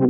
¿Qué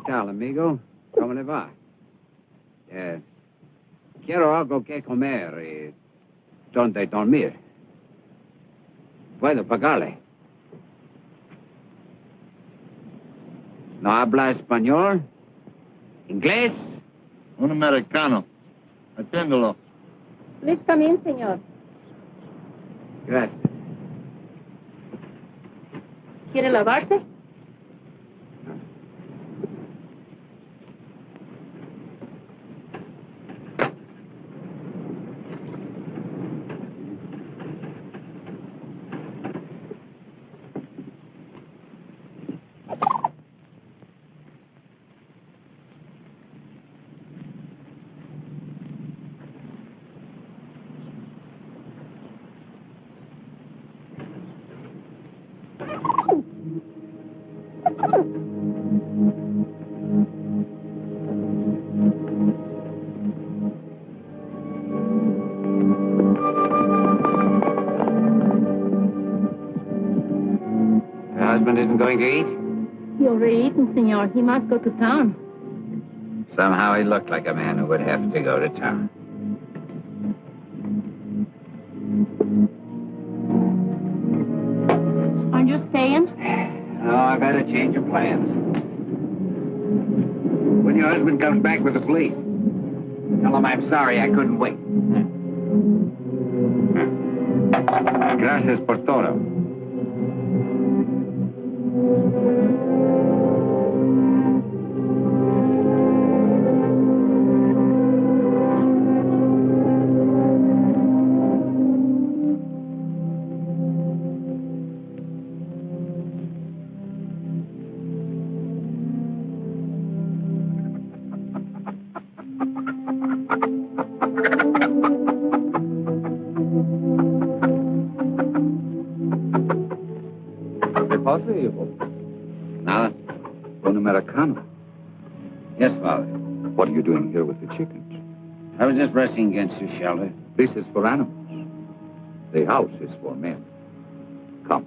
tal, amigo? ¿Cómo le va? Quiero algo que comer y donde dormir. Puedo pagarle. ¿No habla español? ¿Inglés? Un americano. Atiéndolo. Please come in, señor. Gracias. ¿Quiere lavarse? Isn't going to eat? He already eaten, senor. He must go to town. Somehow he looked like a man who would have to go to town. Aren't you staying? Oh, I've had a change of plans. When your husband comes back with the police, tell him I'm sorry I couldn't wait. Gracias por todo. valuable. Nada? Un Americano. Yes, Father. What are you doing here with the chickens? I was just resting against your shelter. This is for animals. The house is for men. Come.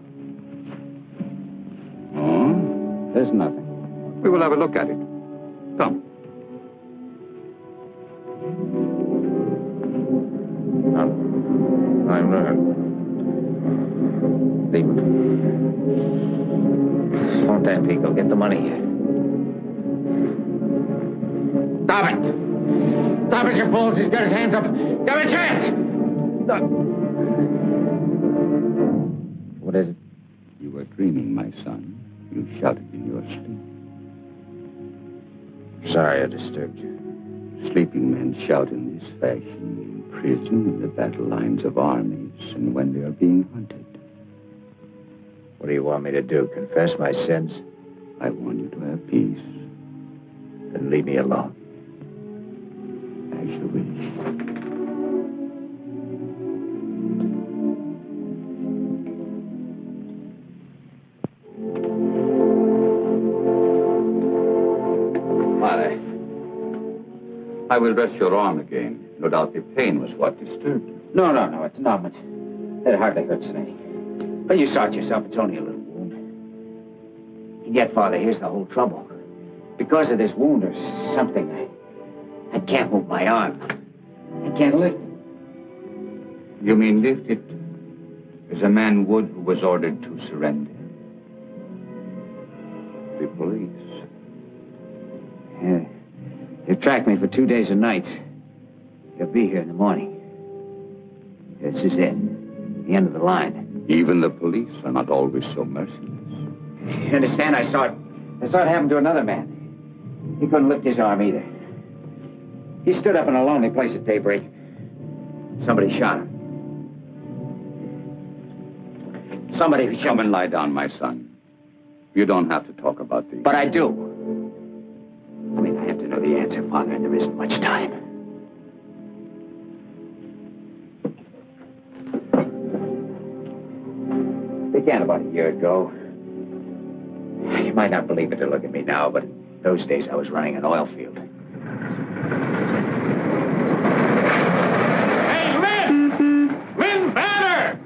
Oh? There's nothing. We will have a look at it. Come. I'm Leave Won't that Pico get the money here? Stop it! Stop it, you fools! He's got his hands up. Give him a chance! Stop. What is it? You were dreaming, my son. You shouted in your sleep. Sorry I disturbed you. Sleeping men shout in this fashion in prison, in the battle lines of armies, and when they are being hunted. What do you want me to do? Confess my sins? I want you to have peace. Then leave me alone. As you wish. Father. I will rest your arm again. No doubt the pain was what disturbed you. No, it's not much. It hardly hurts any. But you saw it yourself. It's only a little wound. And yet, Father, here's the whole trouble. Because of this wound or something, I can't move my arm. I can't lift it. You mean lift it as a man would who was ordered to surrender? The police. Yeah. They've tracked me for 2 days and nights. They'll be here in the morning. This is it. The end of the line. Even the police are not always so merciless. You understand? I saw it happen to another man. He couldn't lift his arm either. He stood up in a lonely place at daybreak. Somebody shot him. Somebody who shot him. Come and lie down, my son. You don't have to talk about these. But I do. I mean, I have to know the answer, Father, and there isn't much time. Began about a year ago. You might not believe it to look at me now, but in those days I was running an oil field. Hey, Lin! Lin Vanner!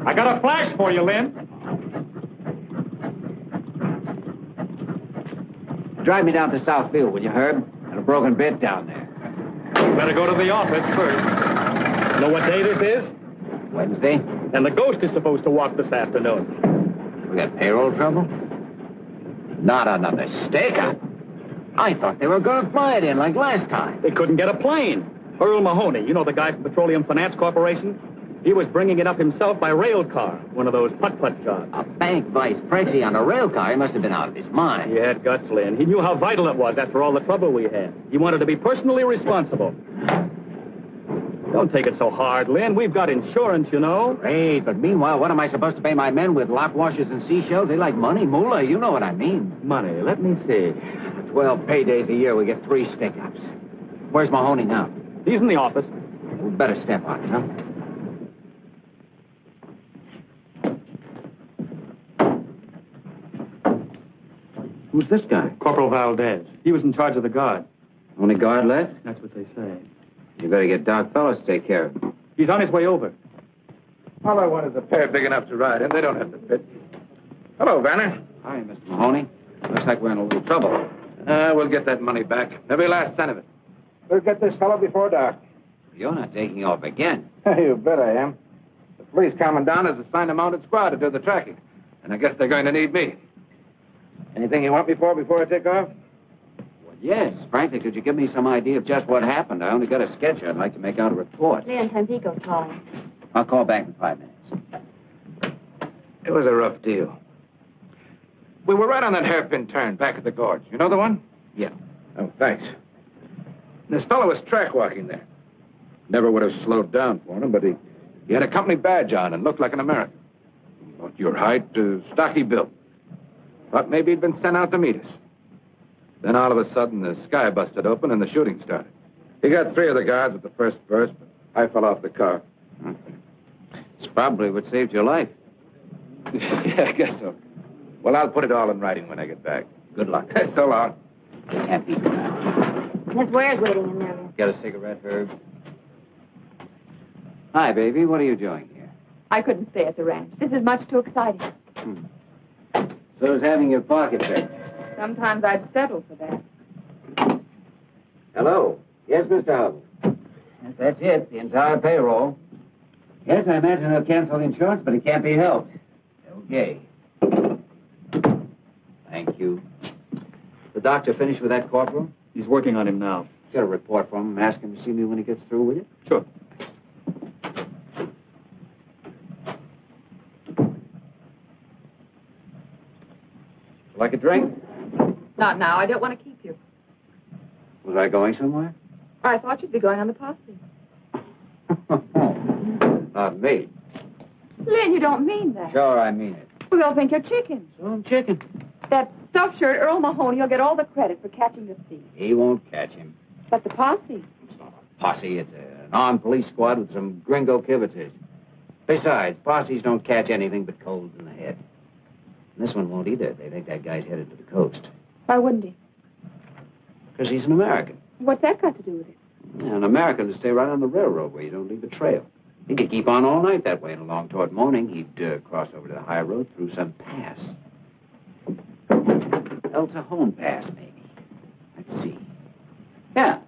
I got a flash for you, Lin. Drive me down to South Field, will you, Herb? Got a broken bit down there. You better go to the office first. Know what day this is? Wednesday. And the ghost is supposed to walk this afternoon. We got payroll trouble? Not another stakeout. I thought they were going to fly it in like last time. They couldn't get a plane. Earl Mahoney, you know the guy from Petroleum Finance Corporation? He was bringing it up himself by rail car, one of those putt-putt jobs. A bank vice president on a rail car? He must have been out of his mind. He had guts, Lin. He knew how vital it was after all the trouble we had. He wanted to be personally responsible. Don't take it so hard, Lin. We've got insurance, you know. Great, but meanwhile, what am I supposed to pay my men with lock washers and seashells? They like money, moolah. You know what I mean. Money, let me see. 12 paydays a year, we get 3 stick-ups. Where's Mahoney now? He's in the office. We better step on it, huh? Who's this guy? Corporal Valdez. He was in charge of the guard. Only guard left? That's what they say. You better get Doc Fellows to take care of him. He's on his way over. All I want is a pair big enough to ride in. They don't have to fit. Hello, Vanner. Hi, Mr. Mahoney. Looks like we're in a little trouble. We'll get that money back. Every last cent of it. We'll get this fellow before dark. You're not taking off again. You bet I am. The police commandant has assigned a mounted squad to do the tracking. And I guess they're going to need me. Anything you want me for before I take off? Well, yes. Frankly, could you give me some idea of just what happened? I only got a sketch. I'd like to make out a report. Leon Tampico's calling. I'll call back in 5 minutes. It was a rough deal. We were right on that hairpin turn back at the gorge. You know the one? Yeah. Oh, thanks. This fellow was track walking there. Never would have slowed down for him, but he had a company badge on and looked like an American. About your height, stocky built. Thought maybe he'd been sent out to meet us. Then all of a sudden, the sky busted open and the shooting started. He got 3 of the guards at the first burst, but I fell off the car. It's probably what saved your life. Yeah, I guess so. Well, I'll put it all in writing when I get back. Good luck. So long. You can't beat me now. Miss Ware's waiting in there. Got a cigarette, Herb? Hi, baby. What are you doing here? I couldn't stay at the ranch. This is much too exciting. So is having your pocket picked. Sometimes I'd settle for that. Hello. Yes, Mr. Hubble. Yes, that's it. The entire payroll. Yes, I imagine they'll cancel the insurance, but it can't be helped. Okay. Thank you. The doctor finished with that corporal? He's working on him now. Get a report from him. Ask him to see me when he gets through with it. Sure. Like a drink? Not now. I don't want to keep you. Was I going somewhere? I thought you'd be going on the posse. Not me. Lin, you don't mean that. Sure, I mean it. We'll think you're chicken. So I'm chicken. That stuffed shirt, Earl Mahoney, will get all the credit for catching the thief. He won't catch him. But the posse. It's not a posse. It's an armed police squad with some gringo kibitzers. Besides, posses don't catch anything but colds in the head. And this one won't either. They think that guy's headed to the coast. Why wouldn't he? Because he's an American. What's that got to do with it? Yeah, an American to stay right on the railroad where you don't leave a trail. He could keep on all night that way, and along toward morning, he'd cross over to the high road through some pass. El Cajon Pass, maybe. Let's see. Yeah,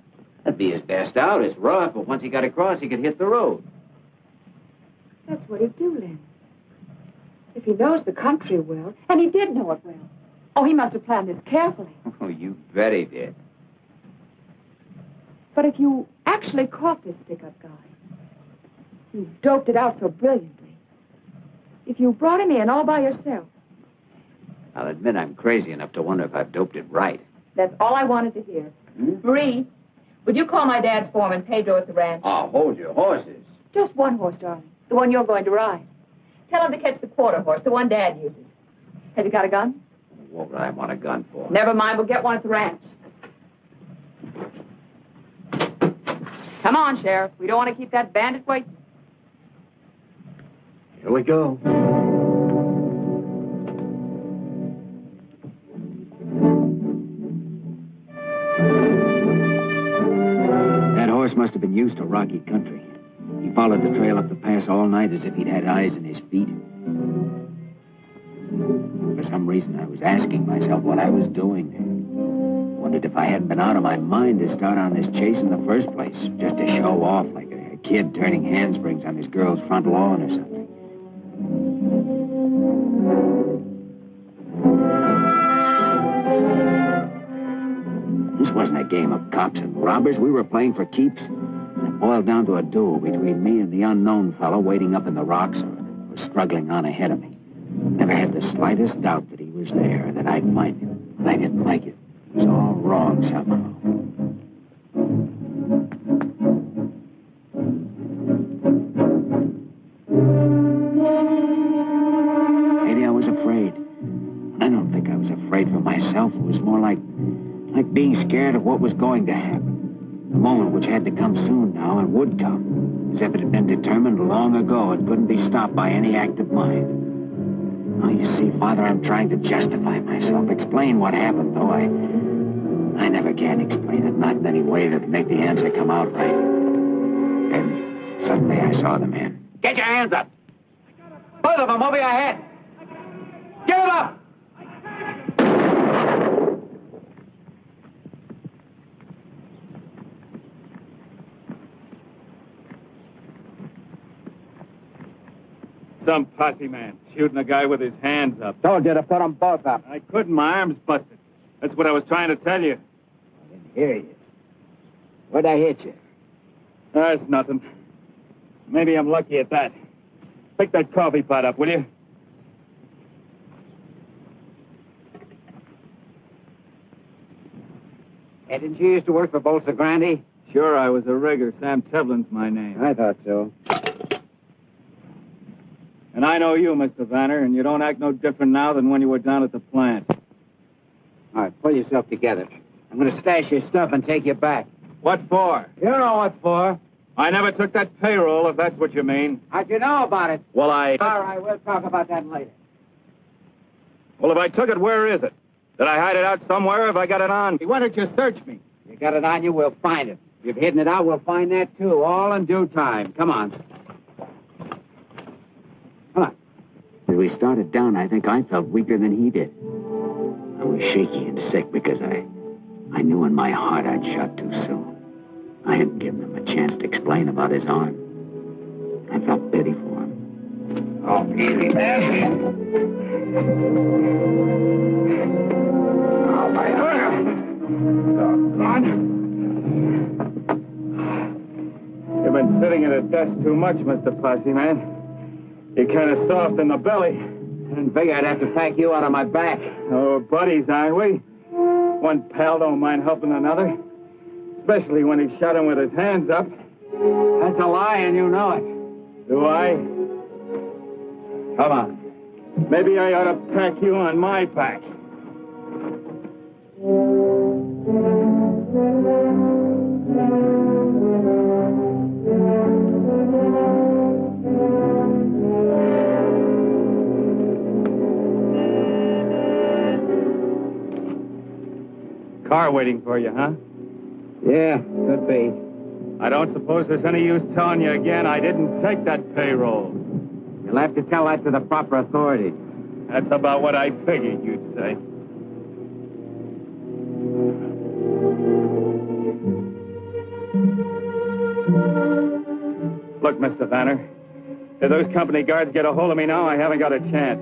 that'd be his best out. It's rough, but once he got across, he could hit the road. That's what he'd do, Lin. If he knows the country well, and he did know it well. Oh, he must have planned this carefully. Oh, you bet he did. But if you actually caught this stick-up guy, you doped it out so brilliantly. If you brought him in all by yourself. I'll admit I'm crazy enough to wonder if I've doped it right. That's all I wanted to hear. Marie, would you call my dad's foreman, Pedro, at the ranch? Oh, hold your horses. Just one horse, darling. The one you're going to ride. Tell him to catch the quarter horse, the one Dad uses. Has he got a gun? What would I want a gun for? Never mind, we'll get one at the ranch. Come on, Sheriff. We don't want to keep that bandit waiting. Here we go. That horse must have been used to rocky country. He followed the trail up the pass all night as if he'd had eyes in his feet. For some reason, I was asking myself what I was doing there. Wondered if I hadn't been out of my mind to start on this chase in the first place, just to show off like a kid turning handsprings on his girl's front lawn or something. This wasn't a game of cops and robbers. We were playing for keeps. It boiled down to a duel between me and the unknown fellow waiting up in the rocks or struggling on ahead of me. Never had the slightest doubt that he was there, that I'd find him. But I didn't like it. It was all wrong somehow. Maybe I was afraid. I don't think I was afraid for myself. It was more like being scared of what was going to happen. The moment which had to come soon now and would come. As if it had been determined long ago and couldn't be stopped by any act of mine. Oh, you see, Father, I'm trying to justify myself, explain what happened, though I never can explain it, not in any way that'd make the answer come out right. Then, suddenly I saw the man. Get your hands up! Both of them over your head! Give them up! Some posse man shooting a guy with his hands up. Told you to put them both up. I couldn't. My arm's busted. That's what I was trying to tell you. I didn't hear you. Where'd I hit you? That's nothing. Maybe I'm lucky at that. Pick that coffee pot up, will you? Hey, didn't you used to work for Bolsa Grande? Sure, I was a rigger. Sam Tevlin's my name. I thought so. And I know you, Mr. Vanner, and you don't act no different now than when you were down at the plant. All right, pull yourself together. I'm going to stash your stuff and take you back. What for? You know what for. I never took that payroll, if that's what you mean. How'd you know about it? Well, All right, we'll talk about that later. Well, if I took it, where is it? Did I hide it out somewhere? Have I got it on? Why don't you search me? You got it on you, we'll find it. If you've hidden it out, we'll find that, too, all in due time. Come on. Come on. As we started down, I think I felt weaker than he did. I was shaky and sick because I knew in my heart I'd shot too soon. I hadn't given him a chance to explain about his arm. I felt pity for him. Oh, easy, man. Oh, my arm. You've been sitting at a desk too much, Mr. Posse, man. You're kind of soft in the belly. I didn't figure I'd have to pack you out on my back. Oh, buddies, aren't we? One pal don't mind helping another. Especially when he shot him with his hands up. That's a lie, and you know it. Do I? Come on. Maybe I ought to pack you on my back. Car waiting for you, huh? Yeah, could be. I don't suppose there's any use telling you again I didn't take that payroll. You'll have to tell that to the proper authorities. That's about what I figured you'd say. Look, Mr. Vanner, if those company guards get a hold of me now, I haven't got a chance.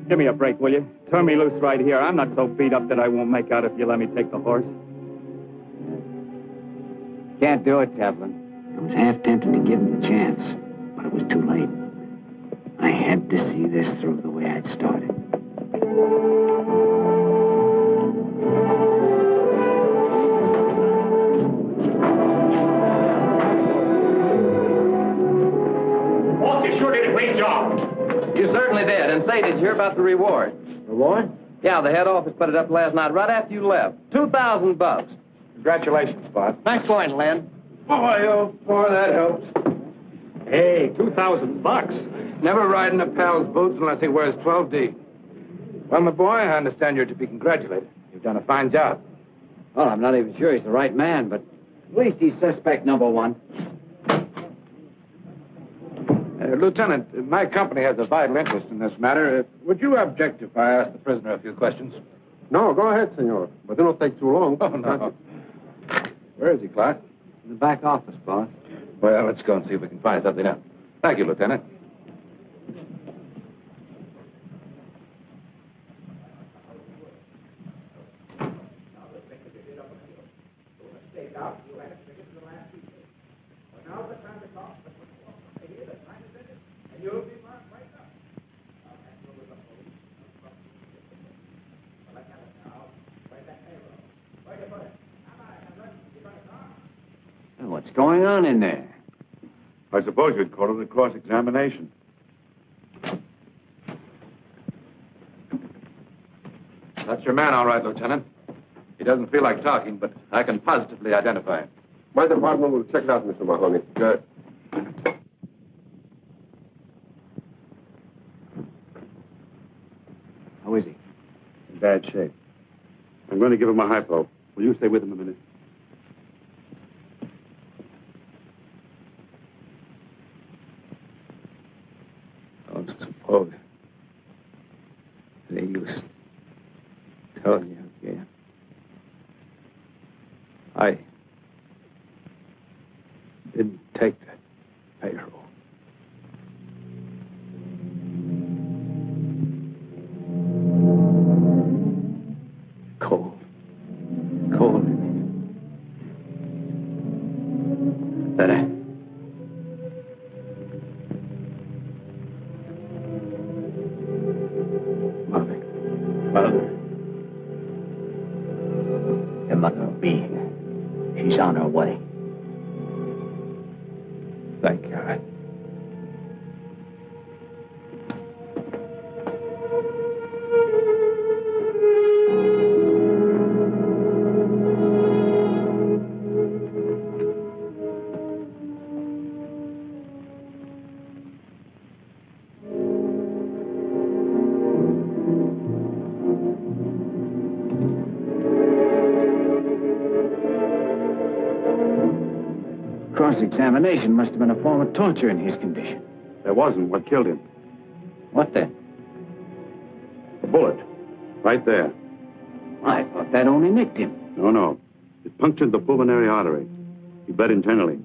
Give me a break, will you? Turn me loose right here. I'm not so beat up that I won't make out if you let me take the horse. Can't do it, Tevlin. I was half tempted to give him the chance, but it was too late. I had to see this through the way I'd started. Boss, you sure did a great job. You certainly did. And say, did you hear about the reward? Reward? Yeah, the head office put it up last night right after you left. $2,000. Congratulations, boss. Nice going, Lin. Oh, that helps. Hey, $2,000. Never ride in a pal's boots unless he wears 12D. Well, my boy, I understand you're to be congratulated. You've done a fine job. Well, I'm not even sure he's the right man, but at least he's suspect number one. Lieutenant, my company has a vital interest in this matter. Would you object if I ask the prisoner a few questions? No, go ahead, senor. But do not take too long. Oh, no. Where is he, Clark? In the back office, boss. Well, let's go and see if we can find something out. Thank you, Lieutenant. What's going on in there? I suppose you'd call it a cross-examination. That's your man, all right, Lieutenant. He doesn't feel like talking, but I can positively identify him. My department will check it out, Mr. Mahoney. Good. How is he? In bad shape. I'm going to give him a hypo. Will you stay with him a minute? Don't suppose they used to tell you again. I didn't take that payroll. Cold in here. Better. Mother. Your mother will be here. She's on her way. Thank God. cross-examination must have been a form of torture in his condition. There wasn't. What killed him? What then? A bullet. Right there. I thought that only nicked him. No. It punctured the pulmonary artery. He bled internally.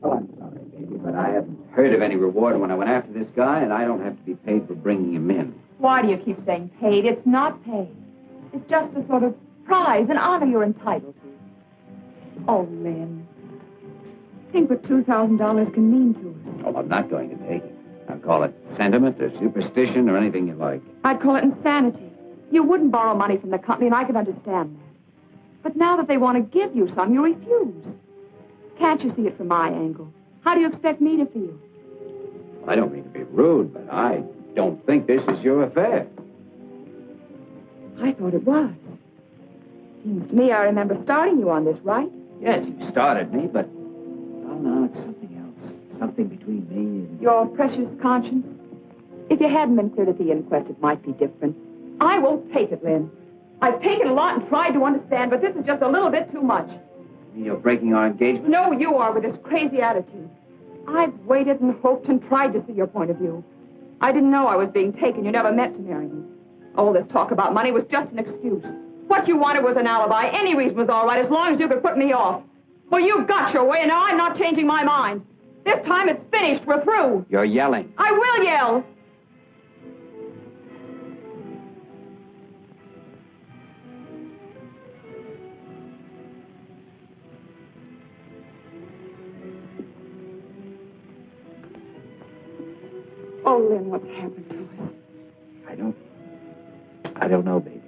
Oh, I'm sorry, baby, but I haven't heard of any reward when I went after this guy, and I don't have to be paid for bringing him in. Why do you keep saying paid? It's not paid. It's just a sort of prize, an honor you're entitled to. Oh, Lin. Think what $2,000 can mean to us. Oh, I'm not going to take it. I'll call it sentiment or superstition or anything you like. I'd call it insanity. You wouldn't borrow money from the company, and I could understand that. But now that they want to give you some, you refuse. Can't you see it from my angle? How do you expect me to feel? I don't mean to be rude, but I don't think this is your affair. I thought it was. Seems to me I remember starting you on this, right? Yes, you started me, but... Oh, no, it's something else. Something between me and... Your precious conscience? If you hadn't been cleared at the inquest, it might be different. I won't take it, Lin. I've taken a lot and tried to understand, but this is just a little bit too much. You're breaking our engagement? No, you are, with this crazy attitude. I've waited and hoped and tried to see your point of view. I didn't know I was being taken. You never meant to marry me. All this talk about money was just an excuse. What you wanted was an alibi. Any reason was all right, as long as you could put me off. Well, you got your way, and now I'm not changing my mind. This time it's finished. We're through. You're yelling. I will yell. Oh, Lin, what's happened to us? I don't know, baby.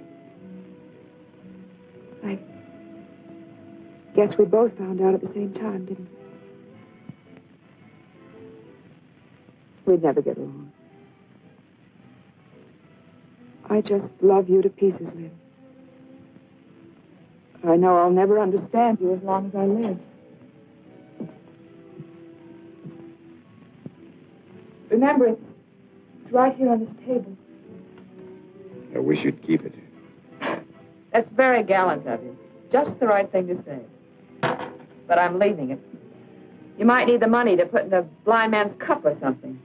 I guess we both found out at the same time, didn't we? We'd never get along. I just love you to pieces, Lin. I know I'll never understand you as long as I live. Remember, it's right here on this table. I wish you'd keep it. That's very gallant of you. Just the right thing to say. But I'm leaving it. You might need the money to put in a blind man's cup or something.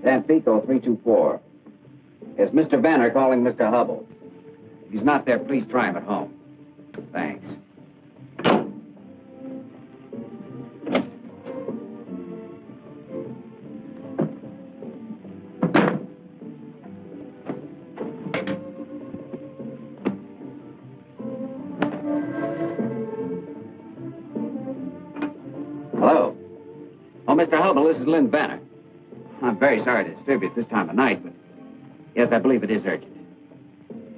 San Pico 324. Is Mr. Vanner calling Mr. Hubble? If he's not there, please try him at home. Thanks. Hello. Oh, Mr. Hubble, this is Lin Vanner. I'm very sorry to disturb you at this time of night, but yes, I believe it is urgent.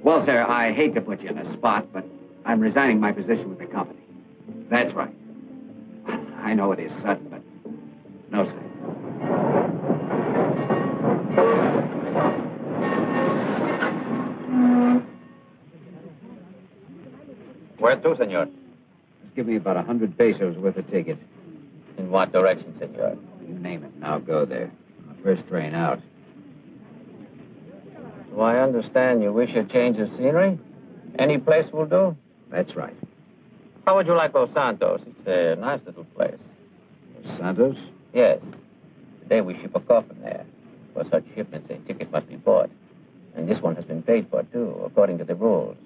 Well, sir, I hate to put you in a spot, but I'm resigning my position with the company. That's right. I know it is sudden, but no, sir. Where to, senor? Just give me about 100 pesos worth of ticket. In what direction, senor? You name it, and I'll go there. First train out. Do I understand you wish a change of scenery? Any place will do? That's right. How would you like Los Santos? It's a nice little place. Los Santos? Yes. Today we ship a coffin there. For such shipments, a ticket must be bought. And this one has been paid for, too, according to the rules.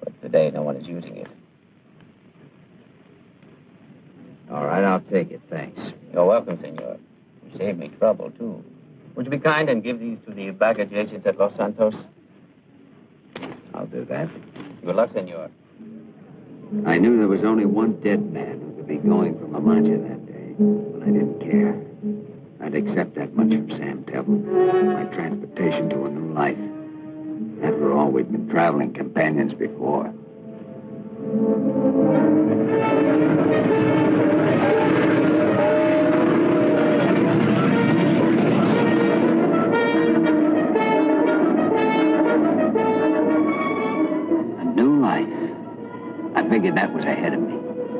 But today no one is using it. All right, I'll take it, thanks. You're welcome, senor. You saved me trouble, too. Would you be kind and give these to the baggage agent at Los Santos? I'll do that. Good luck, senor. I knew there was only one dead man who could be going from La Mancha that day, but I didn't care. I'd accept that much from Sam Tevlin, my transportation to a new life. After all, we'd been traveling companions before.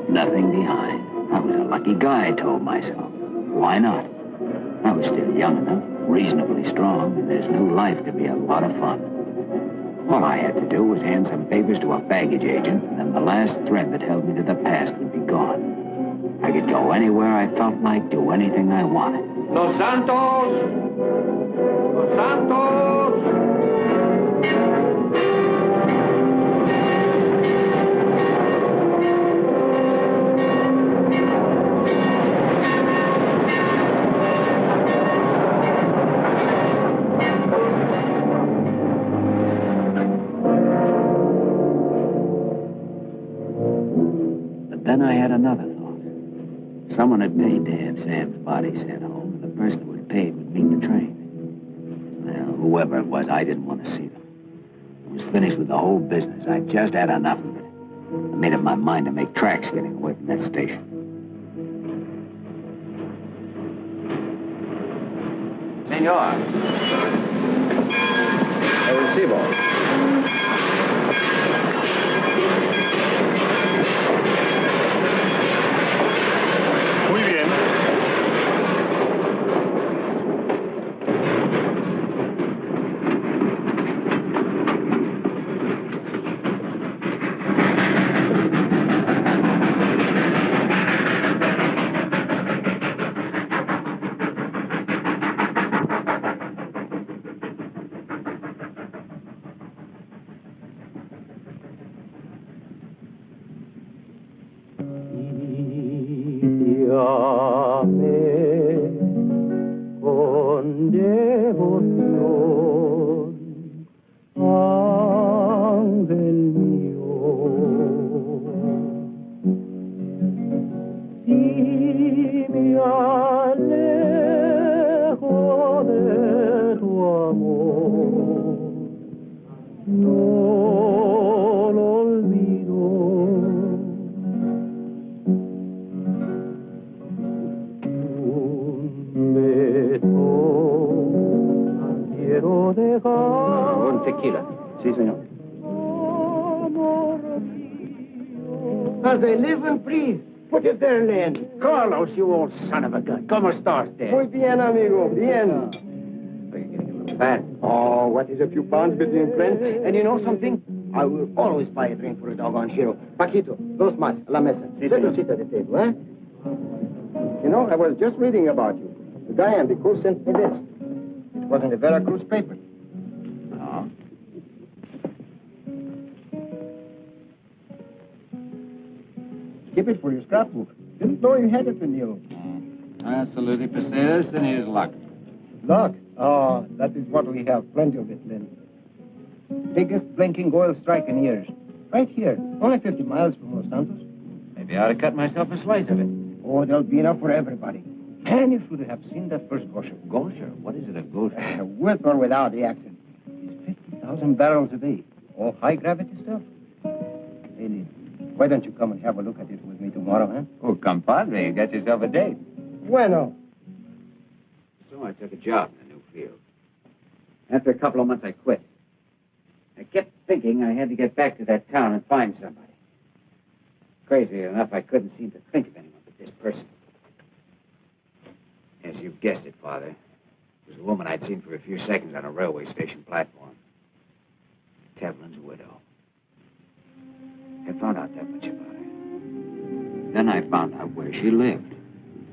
left nothing behind. I was a lucky guy, I told myself. Why not? I was still young enough, reasonably strong, and this new life could be a lot of fun. All I had to do was hand some papers to a baggage agent, and then the last thread that held me to the past would be gone. I could go anywhere I felt like, do anything I wanted. Los Santos! Los Santos! Then I had another thought. Someone had paid to have Sam's body sent home, and the person who had paid would meet the train. Well, whoever it was, I didn't want to see them. I was finished with the whole business. I just had enough of it. I made up my mind to make tracks getting away from that station. Senor. Recibo. Muy bien. Un tequila. Sí, señor. As they live and breathe. What is their name? Carlos, you old son of a gun. ¿Cómo estás, Dad? Muy bien, amigo. Bien. Are you getting a little fat? Oh, what is a few pounds between friends? And you know something? I will always buy a drink for a doggone hero. Paquito, dos más, a la mesa. Sí, Set señor. your seat at the table, eh? You know, I was just reading about you. The guy on the crew sent me this. It was in the Veracruz paper. Oh. Keep it for your scrapbook. Didn't know you had it in you. Absolutely persists in his luck. Luck? Oh, that is what we have. Plenty of it, Lin. Biggest blinking oil strike in years. Right here. Only 50 miles from Los Santos. Maybe I ought to cut myself a slice of it. Oh, there'll be enough for everybody. And you should have seen that first gosher. Gosher? What is it, a gosher? With or without the accent. It's 50,000 barrels a day. All high gravity stuff. Hey, Lin, why don't you come and have a look at it with me tomorrow, huh? Oh, compadre, you got yourself a date. Bueno. So I took a job in the new field. After a couple of months, I quit. I kept thinking I had to get back to that town and find somebody. Crazy enough, I couldn't seem to think of anyone but this person. Yes, you've guessed it, Father. It was a woman I'd seen for a few seconds on a railway station platform. Tevlin's widow. I found out that much about her. Then I found out where she lived.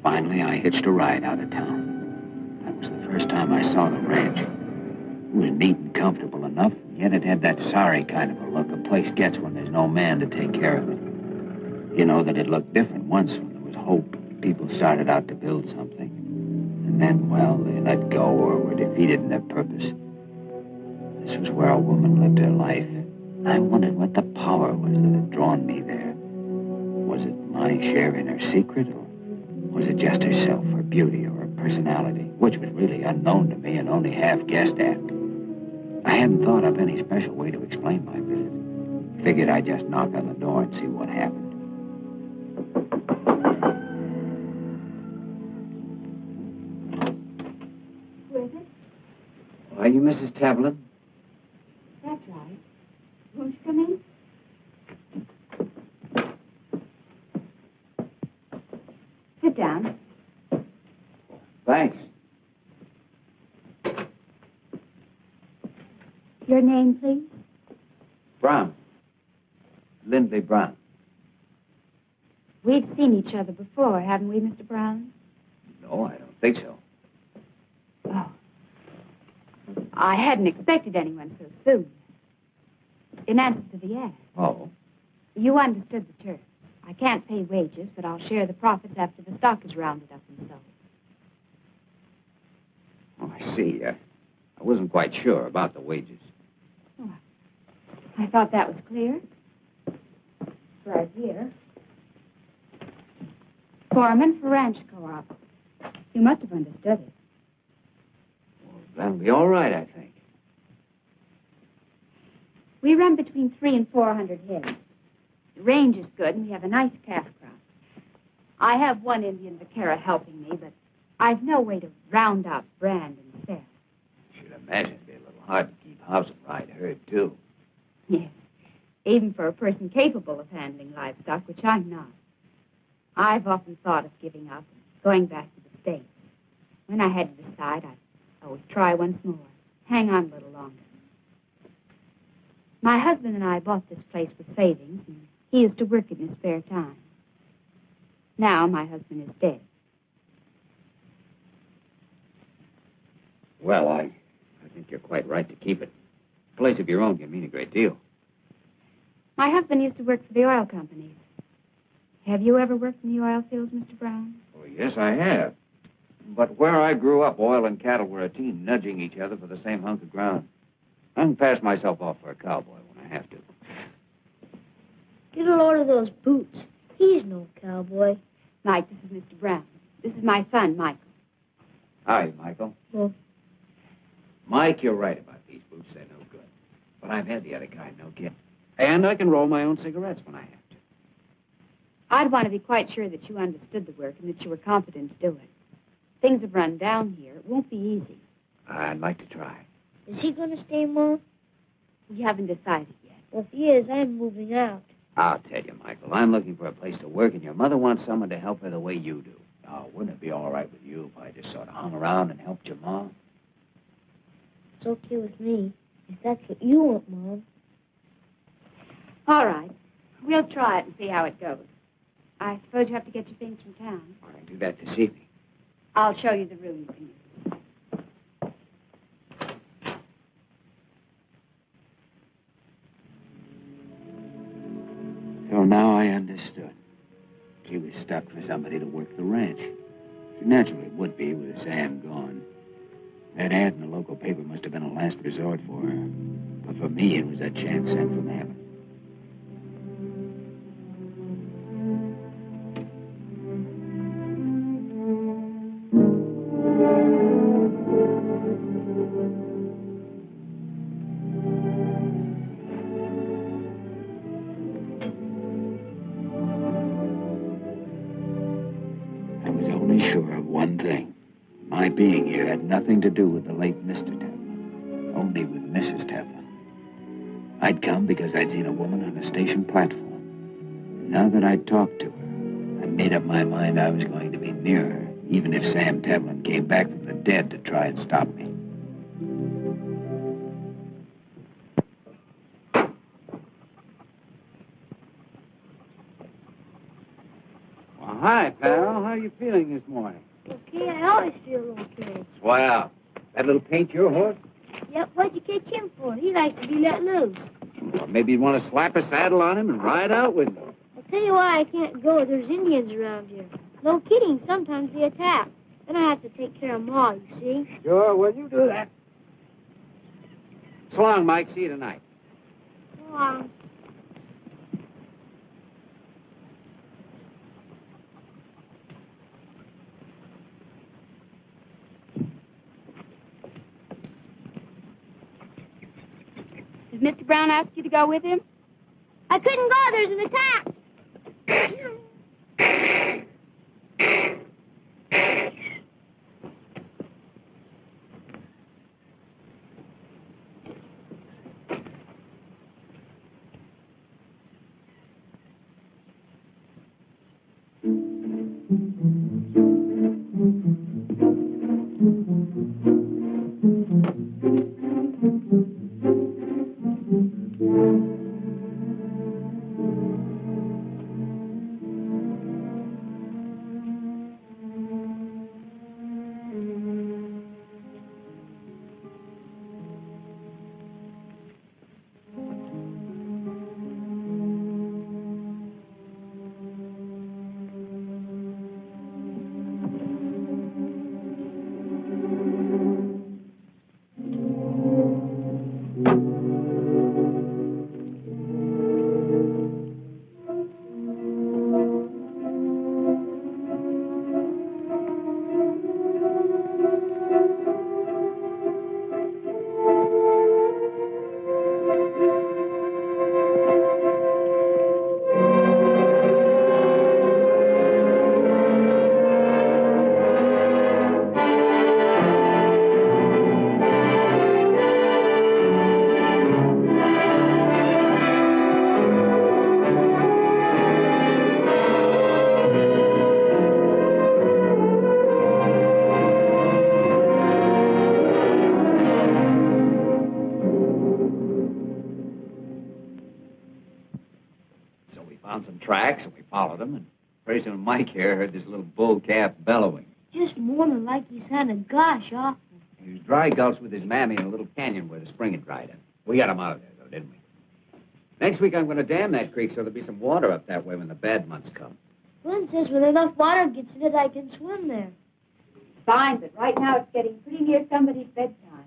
Finally, I hitched a ride out of town. That was the first time I saw the ranch. It was neat and comfortable enough, yet it had that sorry kind of a look a place gets when there's no man to take care of it. You know that it looked different once when there was hope. People started out to build something. And then, well, they let go or were defeated in their purpose. This was where a woman lived her life. I wondered what the power was that had drawn me there. Was it my share in her secret, or was it just herself, her beauty, or her personality, which was really unknown to me and only half guessed at? I hadn't thought of any special way to explain my visit. Figured I'd just knock on the door and see what happened. Who is it? Are you Mrs. Tevlin? That's right. Won't you come in? Sit down. Thanks. Your name, please? Brown. Lindley Brown. We've seen each other before, haven't we, Mr. Brown? No, I don't think so. Oh. I hadn't expected anyone so soon. In answer to the ad. Oh? You understood the terms. I can't pay wages, but I'll share the profits after the stock is rounded up and sold. Oh, I see. I wasn't quite sure about the wages. Oh, I thought that was clear. Right here. Foreman for ranch co-op. You must have understood it. Well, that'll be all right, I think. We run between 300 and 400 heads. The range is good, and we have a nice calf crop. I have one Indian vaquero helping me, but I've no way to round up, brand, and sell. I should imagine it'd be a little hard to keep house and ride herd, too. Yes, even for a person capable of handling livestock, which I'm not. I've often thought of giving up and going back to the States. When I had to decide, I would try once more, hang on a little longer. My husband and I bought this place with savings, and he used to work in his spare time. Now my husband is dead. Well, I think you're quite right to keep it. A place of your own can mean a great deal. My husband used to work for the oil companies. Have you ever worked in the oil fields, Mr. Brown? Oh, yes, I have. But where I grew up, oil and cattle were a team nudging each other for the same hunk of ground. I can pass myself off for a cowboy when I have to. Get a load of those boots. He's no cowboy. Mike, this is Mr. Brown. This is my son, Michael. Hi, Michael. Well, Mike, you're right about these boots. They're no good. But I've had the other kind, no kid. And I can roll my own cigarettes when I have to. I'd want to be quite sure that you understood the work and that you were competent to do it. Things have run down here. It won't be easy. I'd like to try. is he going to stay, Mom? We haven't decided yet. Well, if he is, I'm moving out. I'll tell you, Michael, I'm looking for a place to work, and your mother wants someone to help her the way you do. Now, wouldn't it be all right with you if I just sort of hung around and helped your mom? It's okay with me, if that's what you want, Mom. All right. We'll try it and see how it goes. I suppose you have to get your things from town. I can do that this evening. I'll show you the room you can use. So now I understood. She was stuck for somebody to work the ranch. She naturally would be with Sam gone. That ad in the local paper must have been a last resort for her. But for me, it was a chance sent from heaven. Being here had nothing to do with the late Mr. Tevlin, only with Mrs. Tevlin. I'd come because I'd seen a woman on a station platform. And now that I'd talked to her, I made up my mind I was going to be near her, even if Sam Tevlin came back from the dead to try and stop me. Well, hi, pal. How are you feeling this morning? Okay, I always feel okay. Swell. That little paint your horse? Yep, what'd you catch him for? He likes to be let loose. Well, maybe you'd want to slap a saddle on him and ride out with him. I'll tell you why I can't go. There's Indians around here. No kidding, sometimes they attack. Then I have to take care of Ma, you see. Sure, well, you do that. So long, Mike. See you tonight. So long. Did Mr. Brown ask you to go with him? I couldn't go. There's an attack. Pretty soon Mike here heard this little bull calf bellowing. Just mourning like he's had a gosh awful. He was dry gulched with his mammy in a little canyon where the spring had dried up. We got him out of there, though, didn't we? Next week I'm going to dam that creek so there'll be some water up that way when the bad months come. Glenn says when enough water gets in it, I can swim there. Fine, but right now it's getting pretty near somebody's bedtime.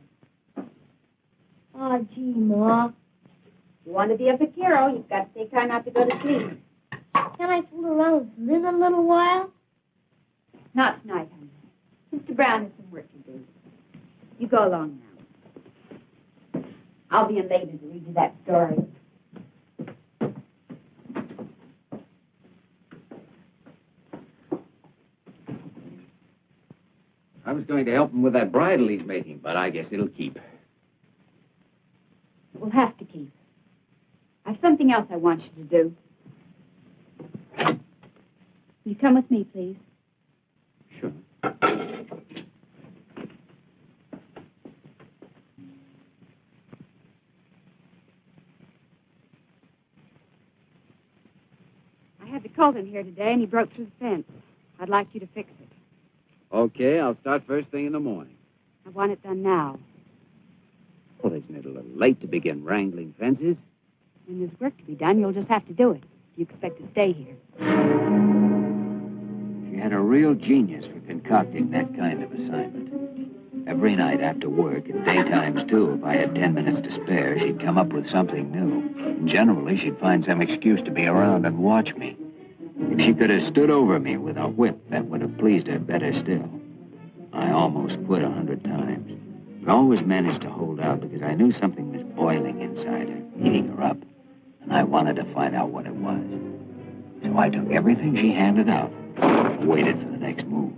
Oh, gee, Ma. If you want to be a vaquero, you've got to take time out to go to sleep. Can I fool around with Lynn a little while? Not tonight, honey. Mr. Brown has some work to do. You go along now. I'll be in later to read you that story. I was going to help him with that bridle he's making, but I guess it'll keep. We'll have to keep. I've something else I want you to do. Will you come with me, please? Sure. I had the colt in here today, and he broke through the fence. I'd like you to fix it. Okay, I'll start first thing in the morning. I want it done now. Well, isn't it a little late to begin wrangling fences? When there's work to be done, you'll just have to do it. You expect to stay here. She had a real genius for concocting that kind of assignment. Every night after work, and daytimes too, if I had 10 minutes to spare, she'd come up with something new. And generally, she'd find some excuse to be around and watch me. If she could have stood over me with a whip, that would have pleased her better still. I almost quit 100 times, but always managed to hold out because I knew something was boiling inside her, eating her up, and I wanted to find out what it was. So I took everything she handed out and waited for the next move.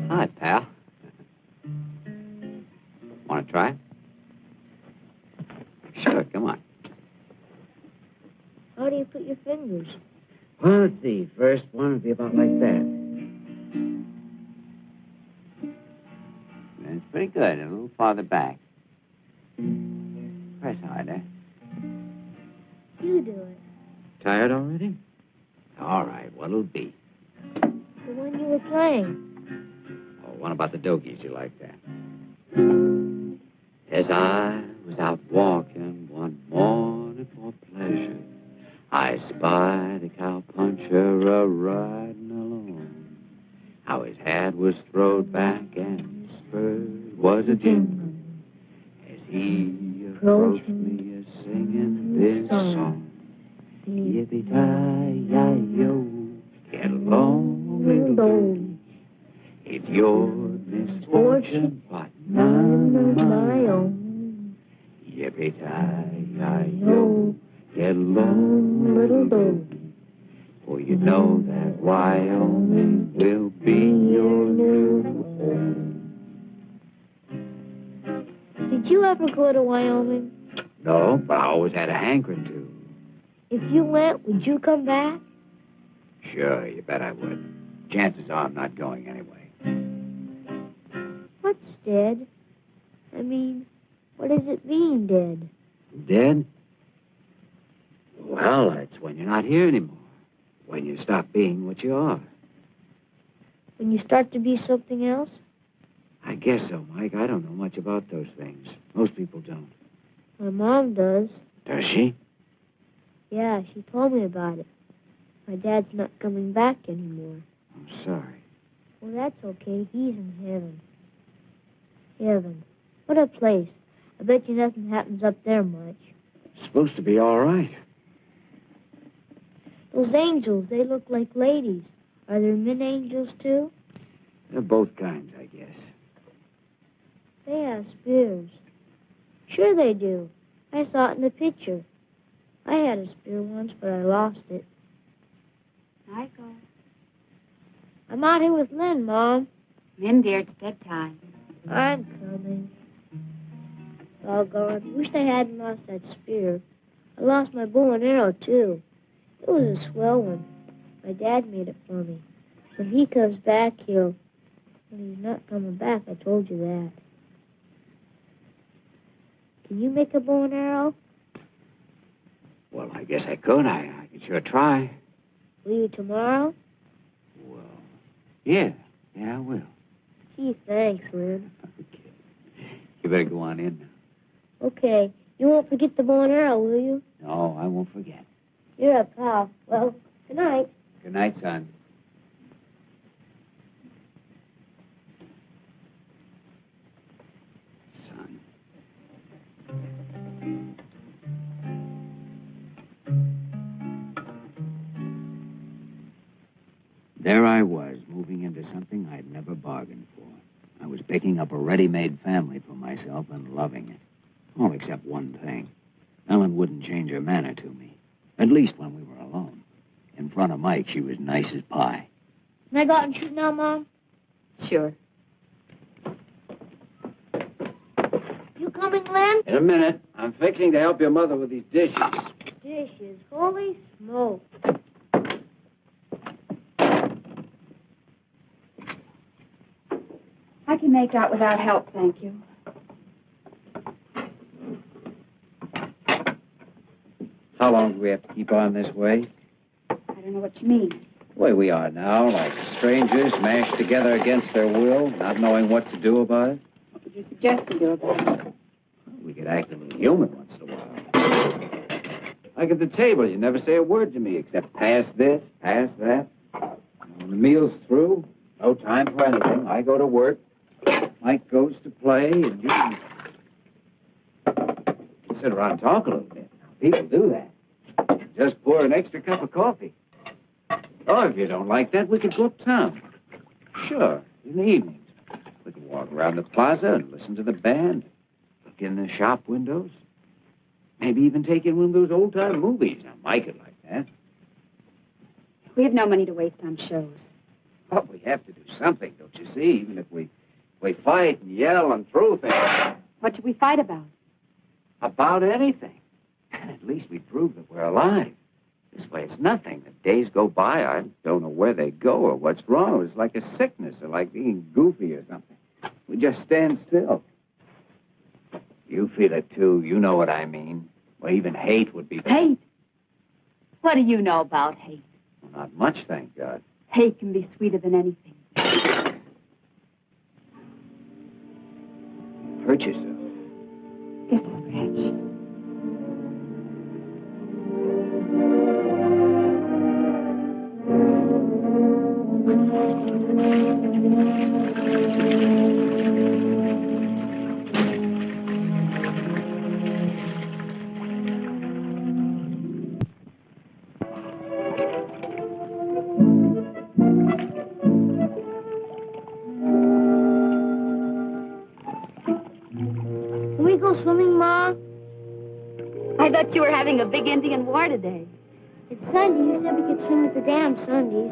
Hi, pal. Want to try? Sure, come on. How do you put your fingers? Well, let's see. First one would be about like that. That's pretty good. A little farther back. Press harder. You do it. Tired already? All right, what'll it be? The one you were playing. Oh, one about the dogies. You like that? As I was out walking one morning for pleasure, I spied a cowpuncher a-riding along. How his hat was throwed back and his spurs was a-jingling as he approached me a-singing this song. Yippee-ki-yi-yo, get along, little doggy. It's your misfortune, but none of my own. Yippee-ki-yi-yo, get along, little doggy. For you know that Wyoming will be your new home. Did you ever go to Wyoming? No, but I always had a hankering to. If you went, would you come back? Sure, you bet I would. Chances are I'm not going anyway. What's dead? I mean, what does it mean, dead? Dead? Well, it's when you're not here anymore. When you stop being what you are. When you start to be something else? I guess so, Mike. I don't know much about those things. Most people don't. My mom does. Does she? Yeah, she told me about it. My dad's not coming back anymore. I'm sorry. Well, that's okay. He's in heaven. Heaven. What a place. I bet you nothing happens up there much. It's supposed to be all right. Those angels, they look like ladies. Are there men angels, too? They're both kinds, I guess. They have spears. Sure they do. I saw it in the picture. I had a spear once, but I lost it. Michael. I'm out here with Lynn, Mom. Lynn, dear, it's bedtime. I'm coming. Doggone. Wish I hadn't lost that spear. I I lost my bow and arrow, too. It was a swell one. My dad made it for me. When he comes back, When he's not coming back, I told you that. Can you make a bow and arrow? Well, I guess I could. I could sure try. Will you tomorrow? Well, yeah. Yeah, I will. Gee, thanks, Lin. Okay. You better go on in now. Okay. You won't forget the bow and arrow, will you? No, I won't forget. You're a pal. Well, good night. Good night, son. Son. There I was, moving into something I'd never bargained for. I was picking up a ready-made family for myself and loving it. All except one thing. Ellen wouldn't change her manner to me. At least when we were alone. In front of Mike, she was nice as pie. Can I go out and shoot now, Mom? Sure. You coming, Lin? In a minute. I'm fixing to help your mother with these dishes. Dishes. Holy smoke. I can make out without help, thank you. How long do we have to keep on this way? I don't know what you mean. The way we are now, like strangers mashed together against their will, not knowing what to do about it. What would you suggest we do about it? We could act a little human once in a while. Like at the table, you never say a word to me except pass this, pass that. When the meal's through, no time for anything. I go to work. Mike goes to play, and you sit around and talk a little bit. People do that. Just pour an extra cup of coffee. Or if you don't like that, we could go uptown. Sure, in the evenings. We could walk around the plaza and listen to the band. Look in the shop windows. Maybe even take in one of those old-time movies. Now, Mike would like that. We have no money to waste on shows. But we have to do something, don't you see? Even if we fight and yell and throw things. What should we fight about? About anything. At least we prove that we're alive. This way it's nothing. The days go by, I don't know where they go or what's wrong. It's like a sickness or like being goofy or something. We just stand still. You feel it, too. You know what I mean. Well, even hate would be... Hate? What do you know about hate? Well, not much, thank God. Hate can be sweeter than anything. Hurt yourself. Just a scratch. Can we go swimming, Ma? I thought you were having a big Indian war today. It's Sunday. You said we could swim at the dam Sundays.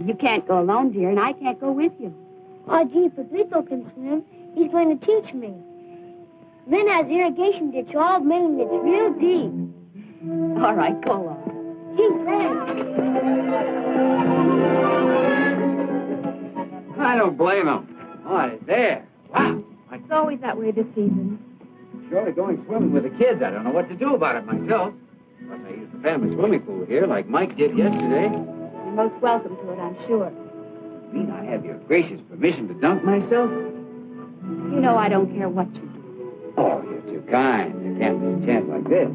You can't go alone, dear, and I can't go with you. Oh, gee, Papito can swim. He's going to teach me. Lin has irrigation ditch all made and it's real deep. All right, go along. Gee, thanks. I don't blame him. Oh, it's there. Wow. It's always that way this season. Surely going swimming with the kids. I don't know what to do about it myself. Unless I use the family swimming pool here like Mike did yesterday. You're most welcome to it, I'm sure. You mean I have your gracious permission to dunk myself? You know I don't care what you do. Oh, you're too kind. You can't miss a chance like this.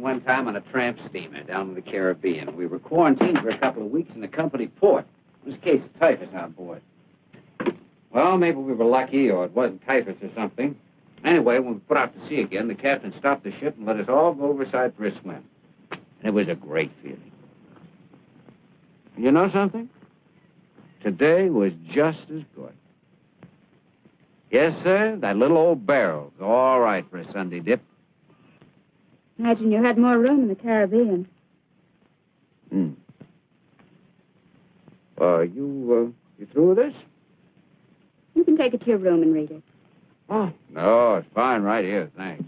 One time on a tramp steamer down in the Caribbean. We were quarantined for a couple of weeks in the company port. It was a case of typhus on board. Well, maybe we were lucky, or it wasn't typhus or something. Anyway, when we put out to sea again, the captain stopped the ship and let us all go overside for a swim. And it was a great feeling. You know something? Today was just as good. Yes, sir, that little old barrel's all right for a Sunday dip. Imagine you had more room in the Caribbean. You through with this? You can take it to your room and read it. Oh, no, it's fine right here, thanks.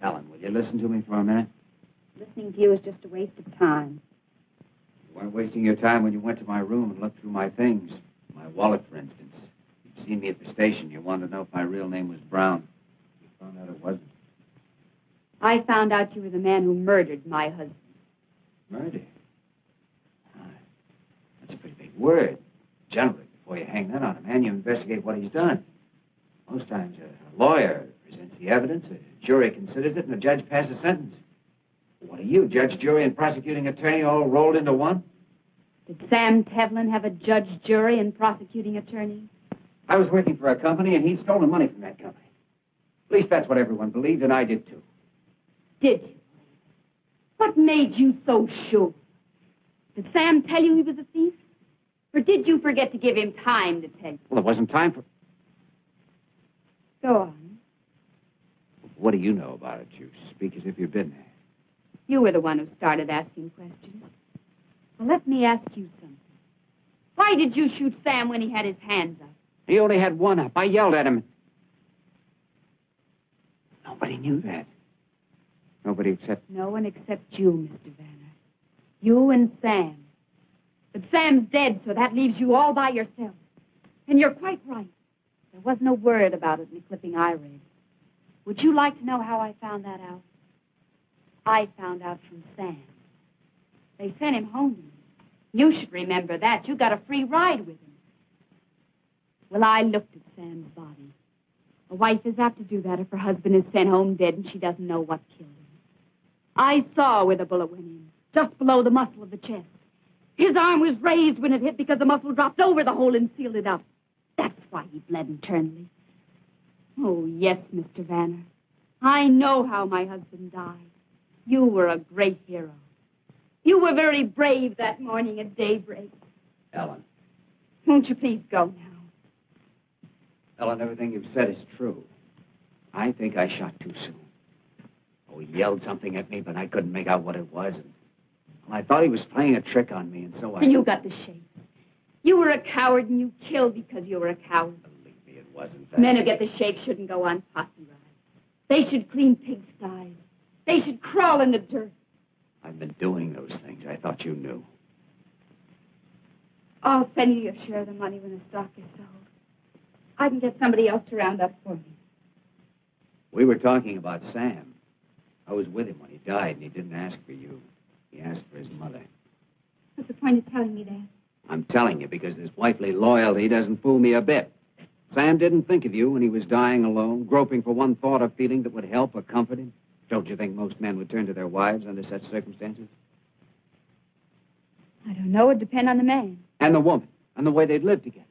Ellen, will you listen to me for a minute? Listening to you is just a waste of time. You weren't wasting your time when you went to my room and looked through my things. My wallet, for instance. You'd seen me at the station. You wanted to know if my real name was Brown. You found out it wasn't. I found out you were the man who murdered my husband. Murder? That's a pretty big word. Generally, before you hang that on a man, you investigate what he's done. Most times, a lawyer presents the evidence, a jury considers it, and a judge passes a sentence. What are you, judge, jury, and prosecuting attorney all rolled into one? Did Sam Tevlin have a judge, jury, and prosecuting attorney? I was working for a company, and he'd stolen money from that company. At least that's what everyone believed, and I did too. Did you? What made you so sure? Did Sam tell you he was a thief? Or did you forget to give him time to tell you? Well, there wasn't time for... Go on. What do you know about it? You speak as if you've been there. You were the one who started asking questions. Well, let me ask you something. Why did you shoot Sam when he had his hands up? He only had one up. I yelled at him. Nobody knew that. Nobody except... No one except you, Mr. Vanner. You and Sam. But Sam's dead, so that leaves you all by yourself. And you're quite right. There was no word about it in the clipping I read. Would you like to know how I found that out? I found out from Sam. They sent him home to me. You should remember that. You got a free ride with him. Well, I looked at Sam's body. A wife is apt to do that if her husband is sent home dead and she doesn't know what killed him. I saw where the bullet went in, just below the muscle of the chest. His arm was raised when it hit because the muscle dropped over the hole and sealed it up. That's why he bled internally. Oh, yes, Mr. Vanner. I know how my husband died. You were a great hero. You were very brave that morning at daybreak. Ellen. Won't you please go now? Ellen, everything you've said is true. I think I shot too soon. Oh, he yelled something at me, but I couldn't make out what it was. And I thought he was playing a trick on me, and so I... And you got the shape. You were a coward and you killed because you were a coward. Believe me, it wasn't that. Men who get the shake shouldn't go on posse rides. They should clean pigsties. They should crawl in the dirt. I've been doing those things. I thought you knew. I'll send you your share of the money when the stock is sold. I can get somebody else to round up for me. We were talking about Sam. I was with him when he died, and he didn't ask for you. He asked for his mother. What's the point of telling me that? I'm telling you because his wifely loyalty doesn't fool me a bit. Sam didn't think of you when he was dying alone, groping for one thought or feeling that would help or comfort him. Don't you think most men would turn to their wives under such circumstances? I don't know. It'd depend on the man. And the woman, and the way they'd live together.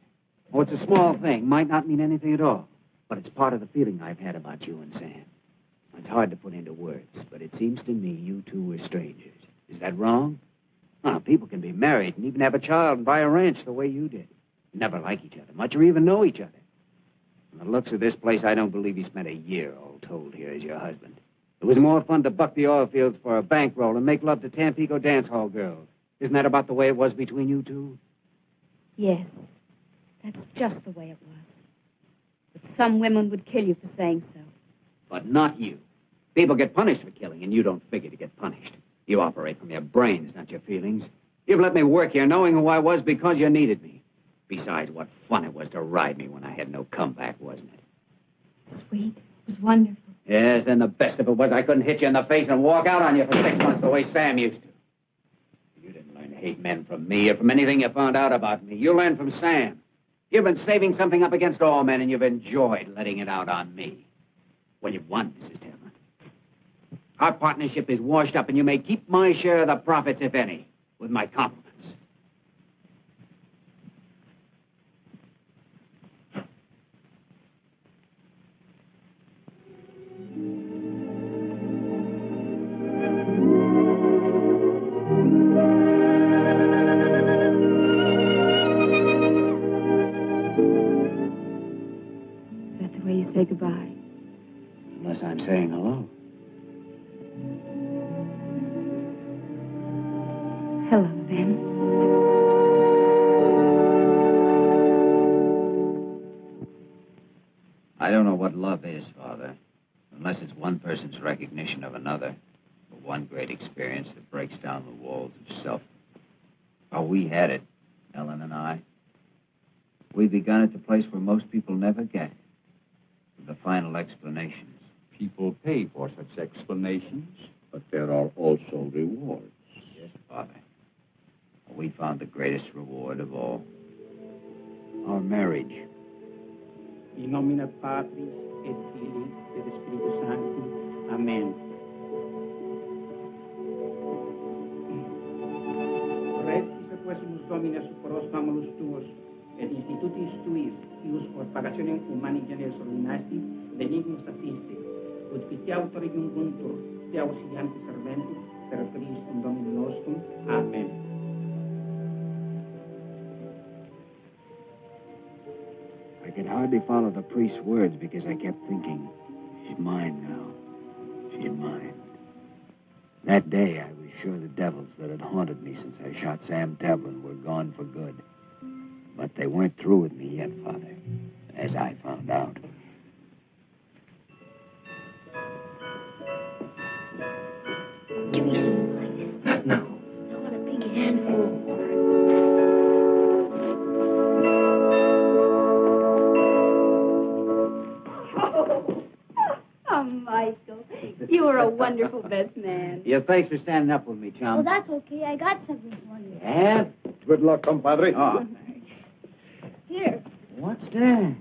Oh, it's a small thing, might not mean anything at all. But it's part of the feeling I've had about you and Sam. It's hard to put into words, but it seems to me you two were strangers. Is that wrong? Oh, people can be married and even have a child and buy a ranch the way you did. Never like each other much or even know each other. From the looks of this place, I don't believe you spent a year all told here as your husband. It was more fun to buck the oil fields for a bankroll and make love to Tampico dance hall girls. Isn't that about the way it was between you two? Yes. That's just the way it was. But some women would kill you for saying so. But not you. People get punished for killing, and you don't figure to get punished. You operate from your brains, not your feelings. You've let me work here knowing who I was because you needed me. Besides, what fun it was to ride me when I had no comeback, wasn't it? Sweet. It was wonderful. Yes, and the best of it was I couldn't hit you in the face and walk out on you for 6 months the way Sam used to. You didn't learn to hate men from me or from anything you found out about me. You learned from Sam. You've been saving something up against all men, and you've enjoyed letting it out on me. Well, you've won, Mrs. Tevlin. Our partnership is washed up, and you may keep my share of the profits, if any, with my compliments. Say goodbye. Unless I'm saying hello. Hello, then. I don't know what love is, Father, unless it's one person's recognition of another, or one great experience that breaks down the walls of self. Oh, we had it, Ellen and I. We begun at the place where most people never get. The final explanations. People pay for such explanations, but there are also rewards. Yes, Father. We found the greatest reward of all. Our marriage. In nomine Patris et Filii et Spiritus Sancti. Amen. Restis aquesimus Domine superos famulus tuos, et institutis tuis, ius por pagationem humani generis ordinasti, benignos assiste, ut viti autori junguntur, te auxilianti serventis, per Christum Domini nostrum. Amen. I could hardly follow the priest's words because I kept thinking, she's mine now. She's mine. That day, I was sure the devils that had haunted me since I shot Sam Tevlin were gone for good. But they weren't through with me yet, Father, as I found out. Give me some more like this. Not now. I want a big handful. Oh, Michael, you were a wonderful best man. Yeah, thanks for standing up with me, chum. Well, that's okay. I got something for you. Yeah? Good luck, compadre. Oh, Here. what's that?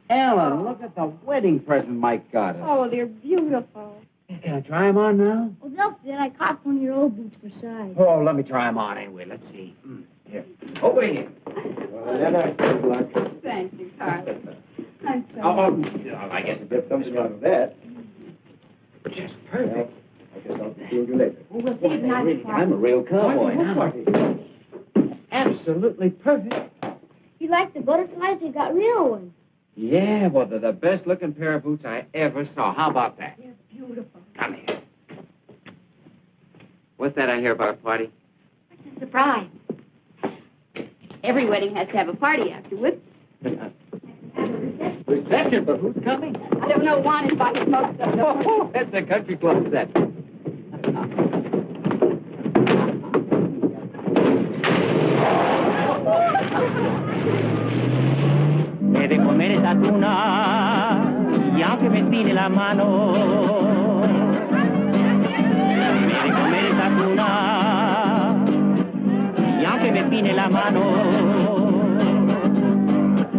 Ellen, look at the wedding present Mike got us. Oh, they're beautiful. Can I try them on now? Well, they'll fit. I caught one of your old boots for size. Oh, let me try them on anyway. Let's see. Here. Over here. Good luck. Thank you, Carly. I'm so I guess a bit comes out of that. Just perfect. I guess I'll see you later. We'll see you tonight. I'm a real cowboy now. Absolutely perfect. You like the butterflies? They got real ones. Yeah, well, they're the best-looking pair of boots I ever saw. How about that? They're beautiful. Come here. What's that I hear about a party? It's a surprise. Every wedding has to have a party afterwards. Reception, but who's coming? I don't know. Juan invited most of them. Oh, that's a country club set. He de comer esa tuna y aunque me espine la mano, he de comer esa tuna y aunque me espine la mano,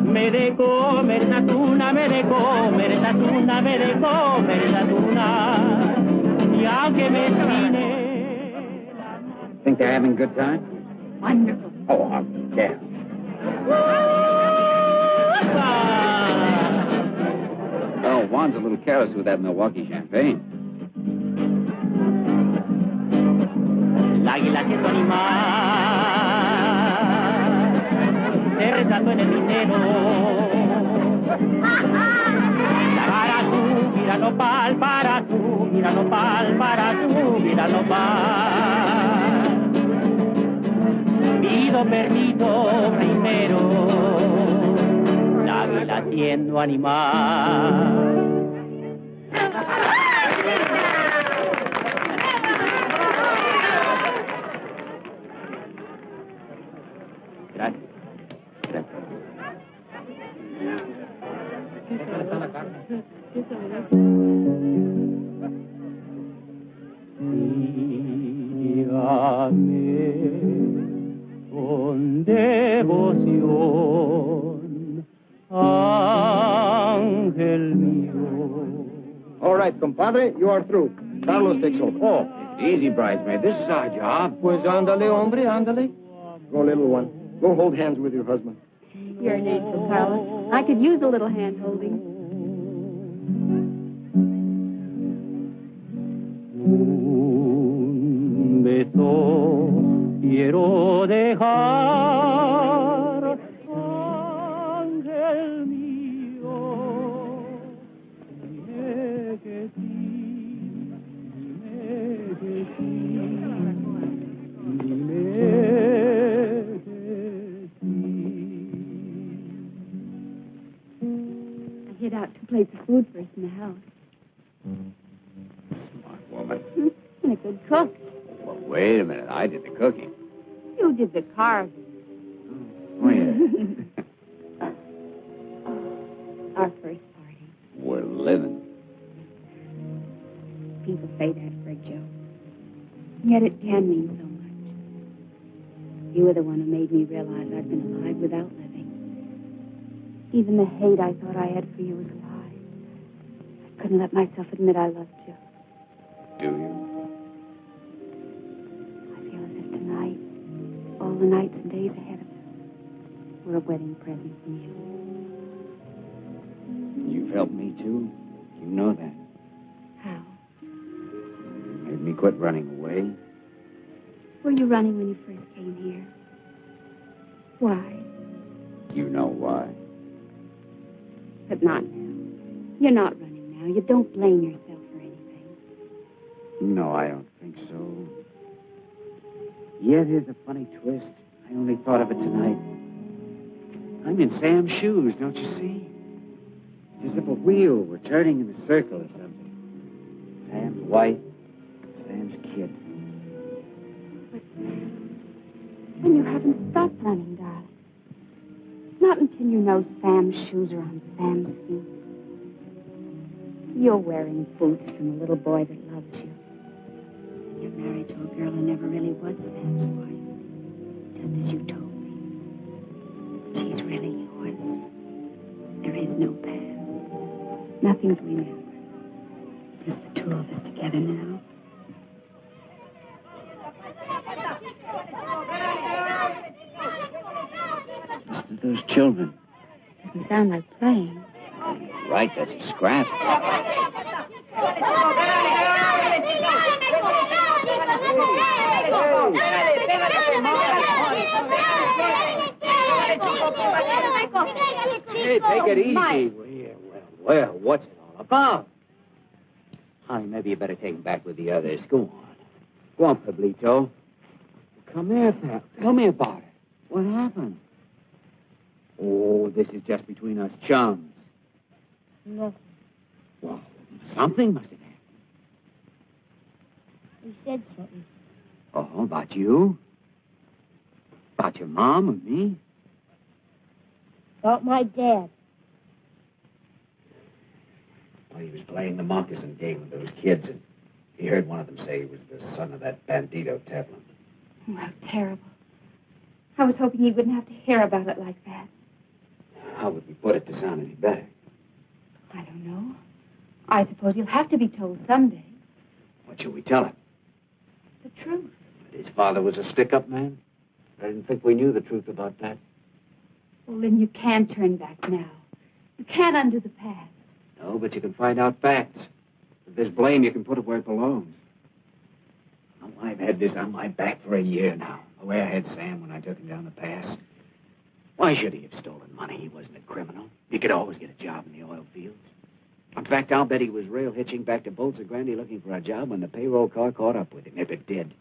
me de comer esa tuna, me de comer esa tuna, me de comer esa tuna y aunque me espine. Think they're having a good time? Wonderful. Oh, yeah. Oh, Juan's a little careless with that Milwaukee champagne. El águila siendo animal, se resaltó en el dinero. Para subir al nopal, para subir al nopal, para subir al nopal. Pido permiso primero, la águila siendo animal. Gracias. Dígame con devoción, ángel mío. All right, compadre, you are through. Carlos takes over. Oh, easy, bridesmaid. This is our job. Pues ándale, hombre, ándale. Go, little one. Go hold hands with your husband. You're an angel, Carlos. I could use a little hand-holding. Un beso quiero dejar, ángel mío. Dime que sí, dime que sí, dime que sí. I hid out 2 plates of food first in the house. Smart woman. And a good cook. Well, wait a minute. I did the cooking. You did the carving. Oh, yeah. Our first party. We're living. People say that for a joke. Yet it can mean so much. You were the one who made me realize I'd been alive without living. Even the hate I thought I had for you was a lie. I couldn't let myself admit I loved you. Do you? I feel as if tonight, all the nights and days ahead of us, were a wedding present from you. You've helped me, too. You know that. How? You made me quit running away. Were you running when you first came here? Why? You know why. But not now. You're not running now. You don't blame yourself for anything. No, I don't think so. Yet here's a funny twist. I only thought of it tonight. I'm in Sam's shoes, don't you see? It's as if a wheel were turning in a circle or something. Sam's wife, Sam's kid. But then you haven't stopped running, darling. Not until you know Sam's shoes are on Sam's feet. You're wearing boots from a little boy that loves you. You're married to a girl who never really was Sam's wife, just as you told me. She's really yours. There is no past. Nothing to remember. Just the 2 of us together now. Listen to those children. Doesn't sound like playing. Right, that's a scrap. Hey, take it easy. Well, what's it all about? Honey, maybe you better take him back with the others. Go on. Go on, Pablito. Come here, pal. Tell me about it. What happened? Oh, this is just between us chums. No. Well, something must have happened. He said something. Oh, about you? About your mom and me? About my dad. Well, he was playing the moccasin game with those kids, and he heard one of them say he was the son of that bandito Tevlin. Oh, how terrible. I was hoping he wouldn't have to hear about it like that. How would we put it to sound any better? I don't know. I suppose you'll have to be told someday. What should we tell him? The truth. That his father was a stick-up man? I didn't think we knew the truth about that. Well, then you can't turn back now. You can't undo the past. No, but you can find out facts. If there's blame, you can put it where it belongs. Oh, I've had this on my back for a year now. The way I had Sam when I took him down the pass. Why should he have stolen money? He wasn't a criminal. He could always get a job in the oil fields. In fact, I'll bet he was rail hitching back to Bolsa Grande looking for a job when the payroll car caught up with him, if it did.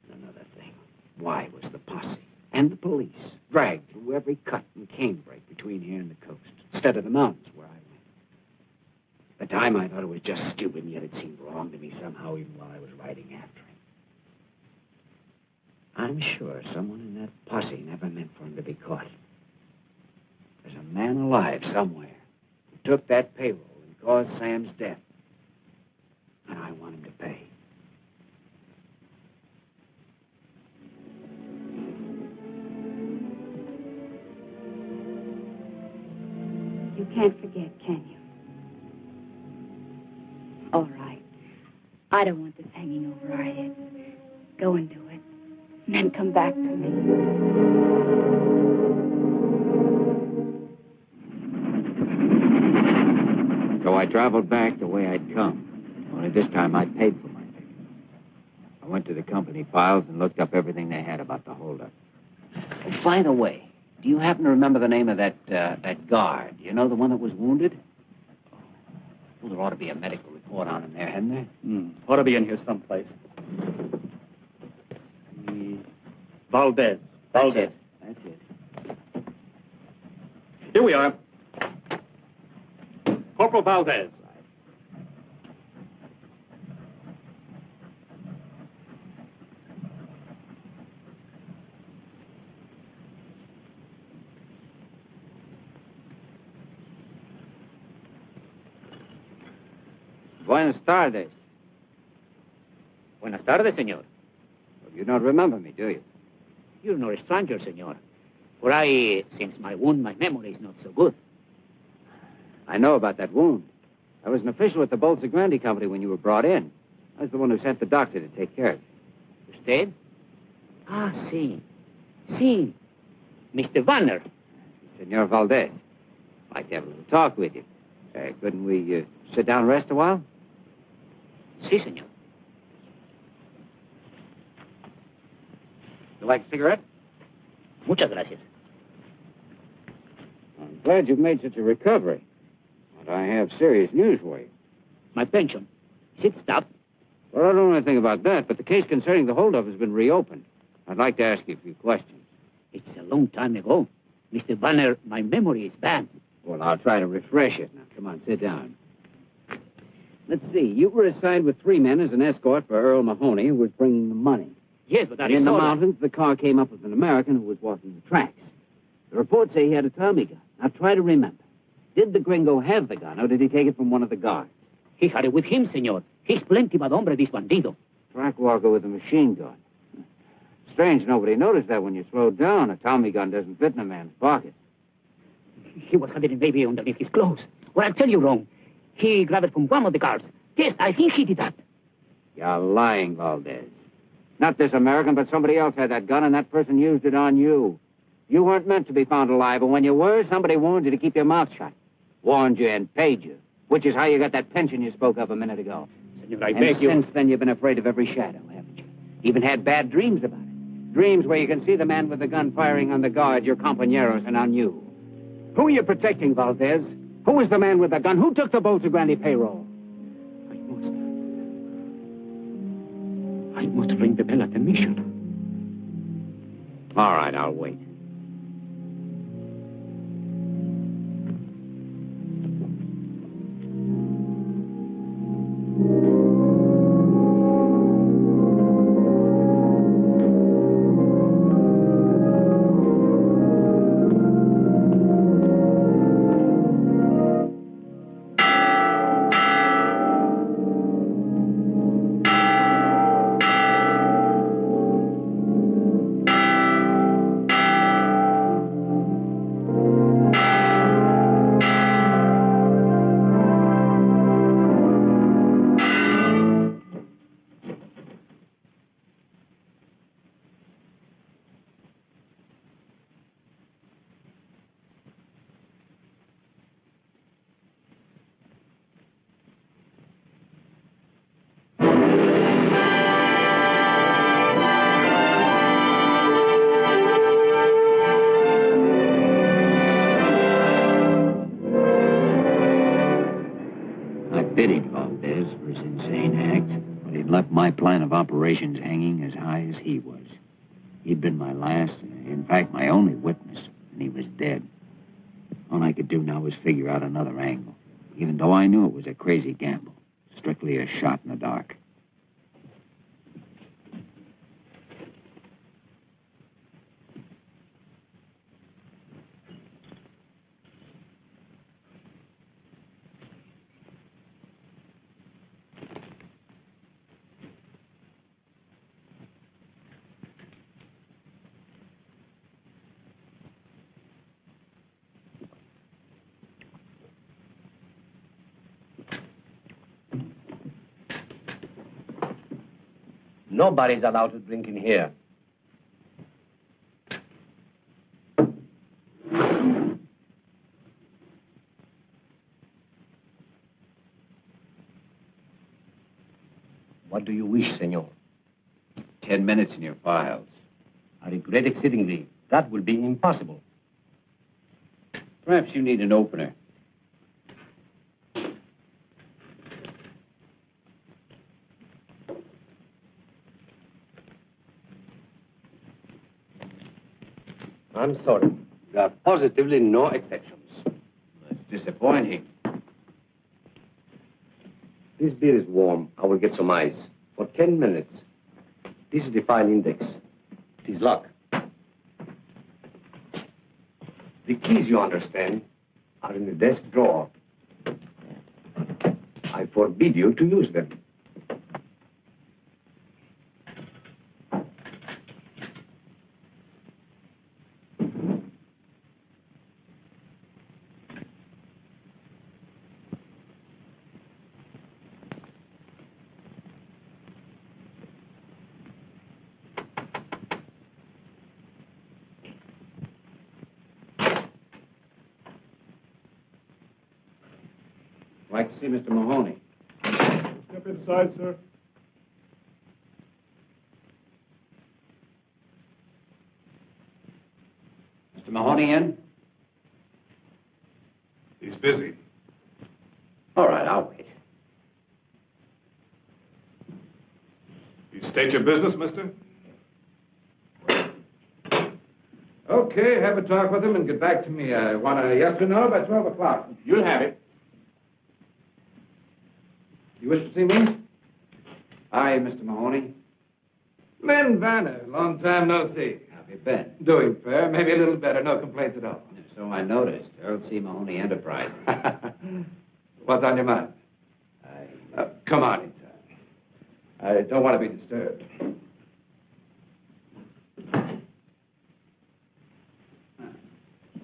And another thing. Why was the posse and the police dragged through every cut and canebrake between here and the coast, instead of the mountains where I went? At the time, I thought it was just stupid, and yet it seemed wrong to me somehow, even while I was riding after him. I'm sure someone in that posse never meant for him to be caught. There's a man alive somewhere who took that payroll and caused Sam's death. And I want him to pay. You can't forget, can you? All right. I don't want this hanging over our heads. Go and do it. And then come back to me. So I traveled back the way I'd come. Only this time I paid for my ticket. I went to the company files and looked up everything they had about the holdup. Oh, by the way, do you happen to remember the name of that guard? You know, the one that was wounded? Well, there ought to be a medical report on him there, hadn't there? Ought to be in here someplace. Valdez. Valdez. That's it. Here we are. Corporal Valdez. Buenas tardes. Buenas tardes, señor. Well, you don't remember me, do you? You're no stranger, señor. For since my wound, my memory is not so good. I know about that wound. I was an official at the Bolsa Grande company when you were brought in. I was the one who sent the doctor to take care of you. Usted? Ah, sí. Sí. Mr. Vanner. Senor Valdez. I'd like to have a little talk with you. Couldn't we sit down and rest a while? Sí, señor. You like a cigarette? Muchas gracias. I'm glad you've made such a recovery. But I have serious news for you. My pension. Is it stopped? Well, I don't know anything about that, but the case concerning the holdup has been reopened. I'd like to ask you a few questions. It's a long time ago. Mr. Vanner, my memory is bad. Well, I'll try to refresh it. Now, come on, sit down. Let's see. You were assigned with 3 men as an escort for Earl Mahoney, who was bringing the money. Yes, but that And is in the all mountains, the car came up with an American who was walking the tracks. The reports say he had a Tommy gun. Now, try to remember. Did the gringo have the gun, or did he take it from one of the guards? He had it with him, señor. He's plenty bad hombre, this bandido. Track walker with a machine gun. Strange nobody noticed that when you slowed down. A Tommy gun doesn't fit in a man's pocket. He was hiding maybe underneath his clothes. Well, I'll tell you wrong. He grabbed it from one of the guards. Yes, I think he did that. You're lying, Valdez. Not this American, but somebody else had that gun, and that person used it on you. You weren't meant to be found alive, but when you were, somebody warned you to keep your mouth shut. Warned you and paid you, which is how you got that pension you spoke of a minute ago. Senor, I beg you. Since then, you've been afraid of every shadow, haven't you? Even had bad dreams about it. Dreams where you can see the man with the gun firing on the guard, your compañeros, and on you. Who are you protecting, Valdez? Who was the man with the gun? Who took the Bolsa Grande payroll? I must ring the bell at the mission. All right, I'll wait. pitied Valdez for his insane act, but he'd left my plan of operations hanging as high as he was. He'd been my last, in fact, my only witness, and he was dead. All I could do now was figure out another angle, even though I knew it was a crazy gamble, strictly a shot in the dark. Nobody's allowed to drink in here. What do you wish, senor? 10 minutes in your files. I regret exceedingly. That will be impossible. Perhaps you need an opener. I'm sorry. There are positively no exceptions. That's disappointing. This beer is warm. I will get some ice. For 10 minutes. This is the file index. It is locked. The keys, you understand, are in the desk drawer. I forbid you to use them. Like to see Mr. Mahoney. Step inside, sir. Mr. Mahoney in? He's busy. All right, I'll wait. You state your business, mister? Okay, have a talk with him and get back to me. I want a yes or no by 12 o'clock. You'll have it. You wish to see me? Hi, Mr. Mahoney. Lin Vanner, long time no see. How have you been? Doing fair, maybe a little better, no complaints at all. So I noticed. Earl C. Mahoney Enterprise. What's on your mind? Come on inside. I don't want to be disturbed.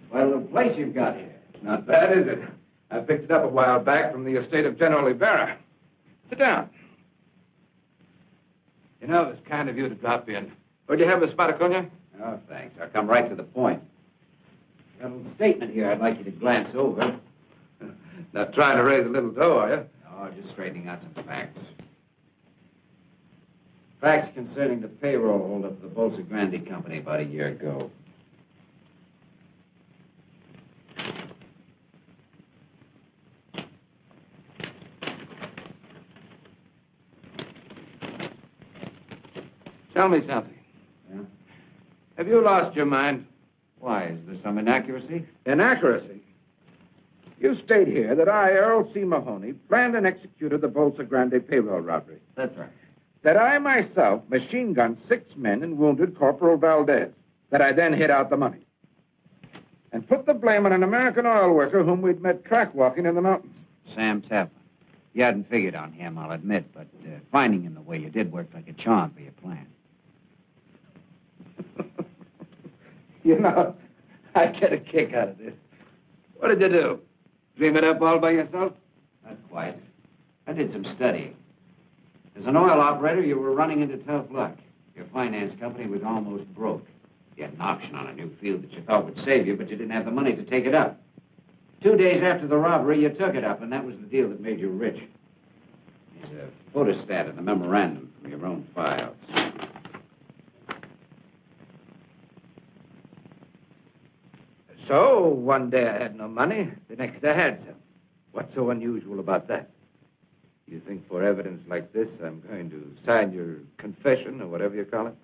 What a little place you've got here. Not bad, is it? I picked it up a while back from the estate of General Rivera. Sit down. You know, it's kind of you to drop in. Would you have a spot of cognac? Oh, thanks. I'll come right to the point. Got a little statement here I'd like you to glance over. Not trying to raise a little dough, are you? No, just straightening out some facts. Facts concerning the payroll holdup of the Bolsa Grande Company about a year ago. Tell me something. Yeah? Have you lost your mind? Why, is there some inaccuracy? Inaccuracy? You state here that I, Earl C. Mahoney, planned and executed the Bolsa Grande payroll robbery. That's right. That I myself machine-gunned 6 men and wounded Corporal Valdez. That I then hid out the money. And put the blame on an American oil worker whom we'd met track-walking in the mountains. Sam Tevlin. You hadn't figured on him, I'll admit, but finding him the way you did worked like a charm for your plan. You know, I get a kick out of this. What did you do? Dream it up all by yourself? Not quite. I did some studying. As an oil operator, you were running into tough luck. Your finance company was almost broke. You had an option on a new field that you thought would save you, but you didn't have the money to take it up. 2 days after the robbery, you took it up, and that was the deal that made you rich. There's a photostat in the memorandum from your own files. So, one day I had no money, the next I had some. What's so unusual about that? You think for evidence like this, I'm going to sign your confession or whatever you call it?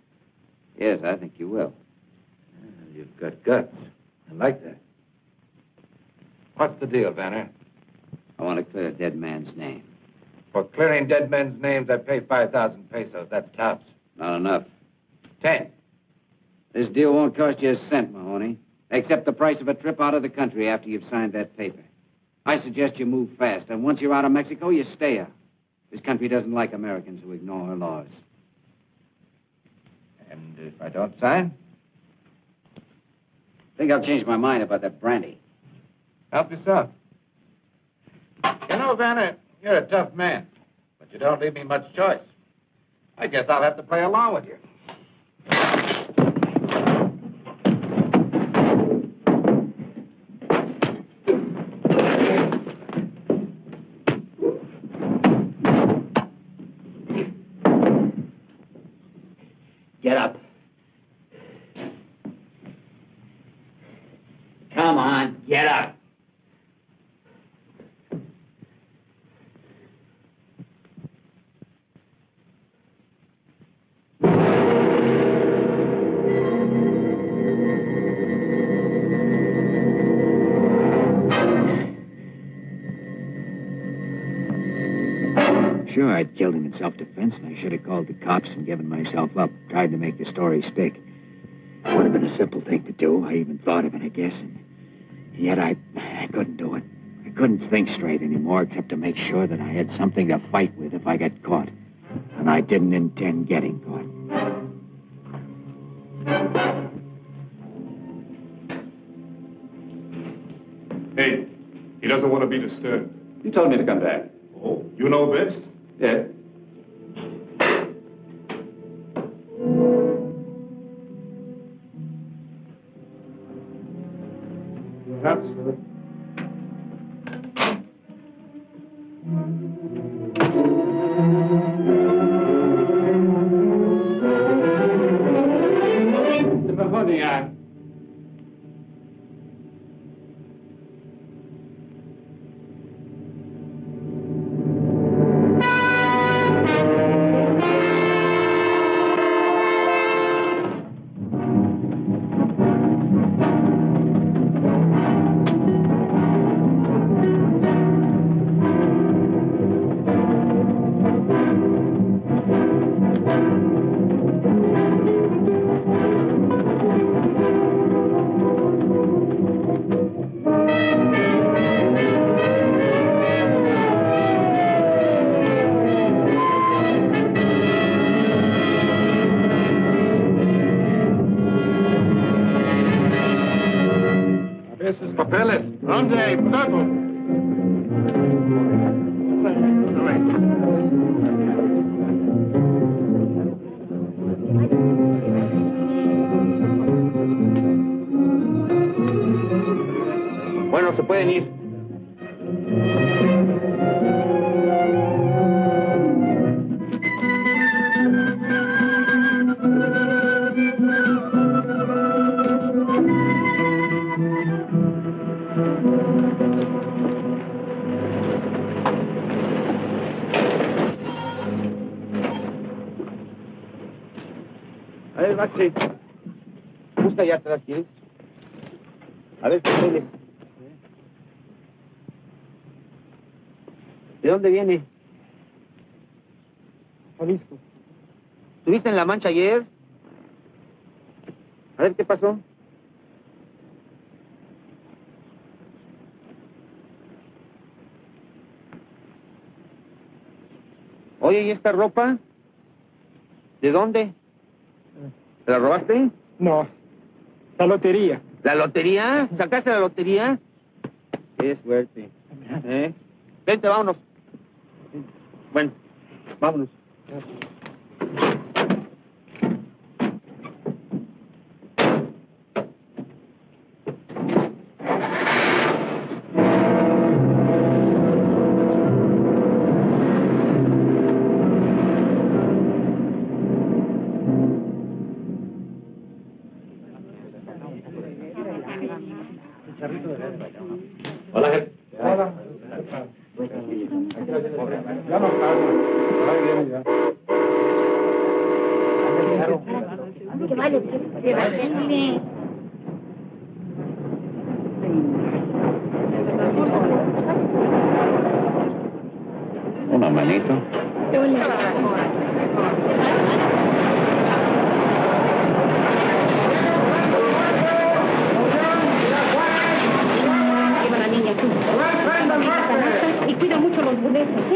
Yes, I think you will. You've got guts. I like that. What's the deal, Vanner? I want to clear a dead man's name. For clearing dead men's names, I pay 5,000 pesos. That's tops. Not enough. 10. This deal won't cost you a cent, Mahoney, except the price of a trip out of the country after you've signed that paper. I suggest you move fast, and once you're out of Mexico, you stay out. This country doesn't like Americans who ignore her laws. And if I don't sign? I think I'll change my mind about that brandy. Help yourself. You know, Vanner, you're a tough man, but you don't leave me much choice. I guess I'll have to play along with you. Get up. Come on, get up. Sure, I'd killed him in self-defense, and I should have called the cops and given myself up, tried to make the story stick. It would have been a simple thing to do. I even thought of it, I guess, and yet I couldn't do it. I couldn't think straight anymore, except to make sure that I had something to fight with if I got caught. And I didn't intend getting caught. Hey, he doesn't want to be disturbed. You told me to come back. Oh, you know best? Yes. Perhaps. The Mahoney, Bueno, se pueden ir. A ver, Baxi. Busca allá atrás, ¿quieres? A ver, Felipe. ¿De dónde viene? Jalisco. ¿Estuviste en La Mancha ayer? A ver, ¿qué pasó? Oye, ¿y esta ropa? ¿De dónde? ¿Te la robaste? No, la lotería. ¿La lotería? ¿Sacaste la lotería? Qué suerte. Vente, vámonos. Bueno, vámonos. Hola, jefe. Hola. Una manito. Lleva la niña aquí. Y cuida mucho los boletos, ¿sí?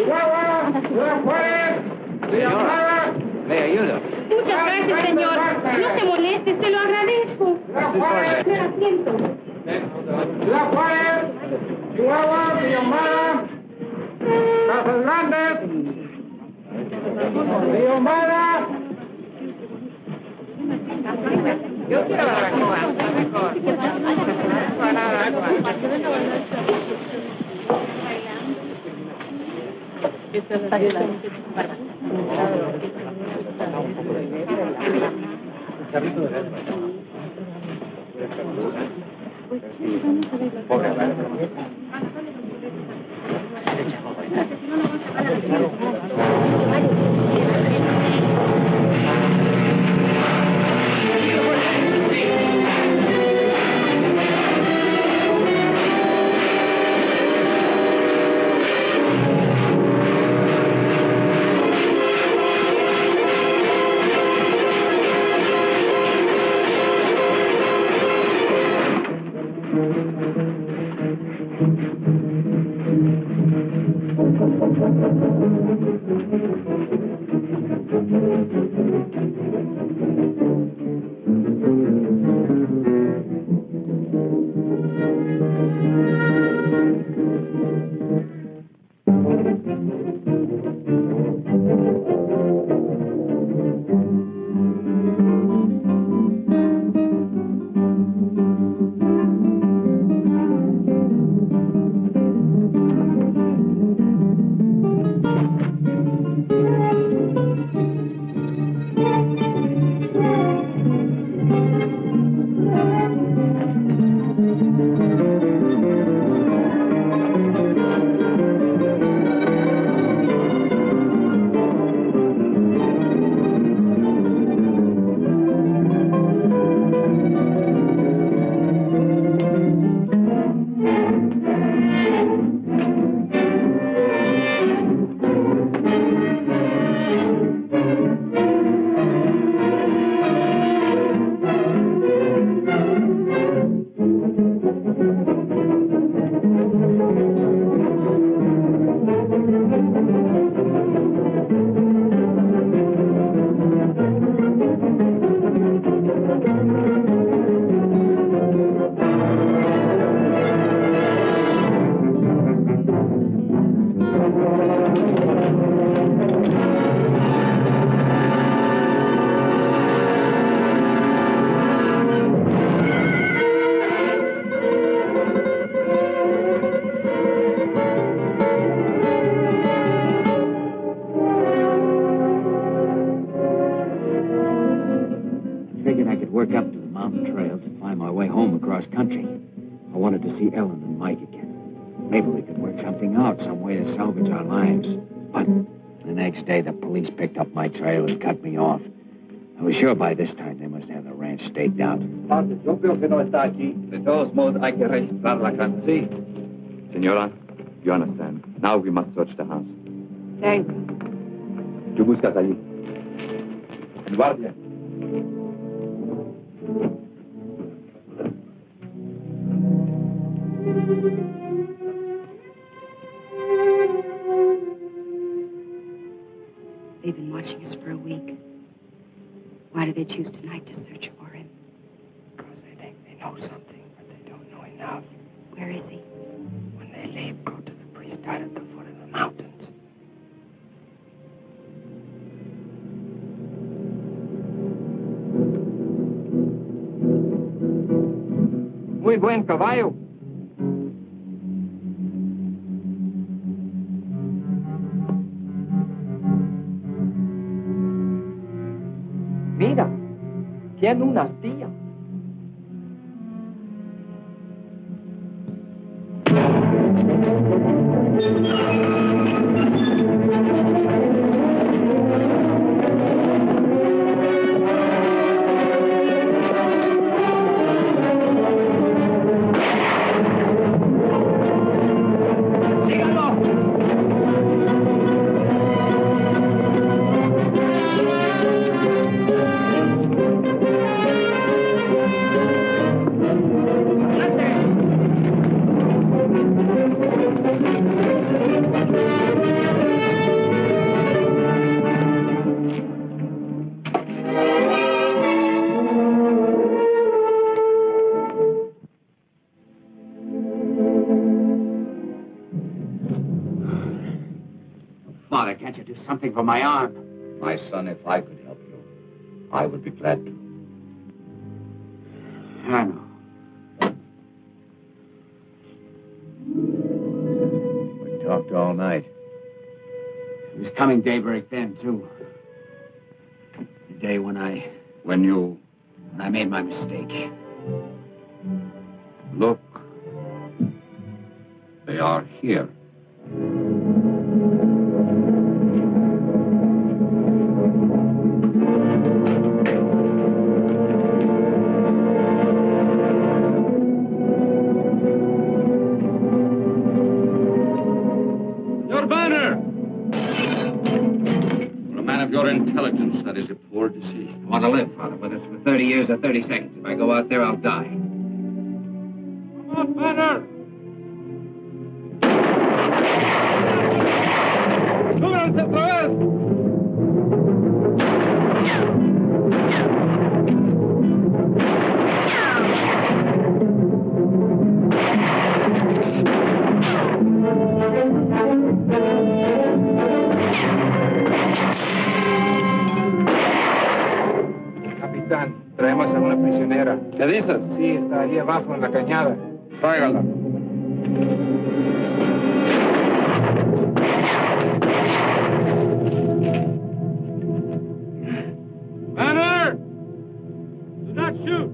Señora, le ayudo. Muchas gracias, señor. No se moleste, se lo agradezco. Me asiento. Ciudad Juárez, Chihuahua, Villahumada, Casas Grandes, Villahumada. Yo quiero barbacoa, mejor. Sure, by this time they must have the ranch staked out. Yo creo que no está aquí. De todos modos, hay que registrar la casa. Sí. Senora, you understand. Now we must search the house. Thank you. ¿Qué buscas allí? El guardia. They've been watching us for a week. Why do they choose tonight to search for him? Because they think they know something, but they don't know enough. Where is he? When they leave, go to the priest out at the foot of the mountains. Muy buen caballo. Mira, tiene una astilla. Father, can't you do something for my arm? My son, if I could help you, I would be glad to. I know. We talked all night. It was coming daybreak then, too. The day when I made my mistake. Look. They are here. Your banner! For a man of your intelligence, that is a poor decision. I want to live, Father, whether it's for 30 years or 30 seconds. If I go out there, I'll die. Come on, Vanner! ¡Súbanse otra vez! Capitán, traemos a una prisionera. ¿Qué dices? Sí, está allí abajo en la cañada. Tráigala. Vanner! Do not shoot!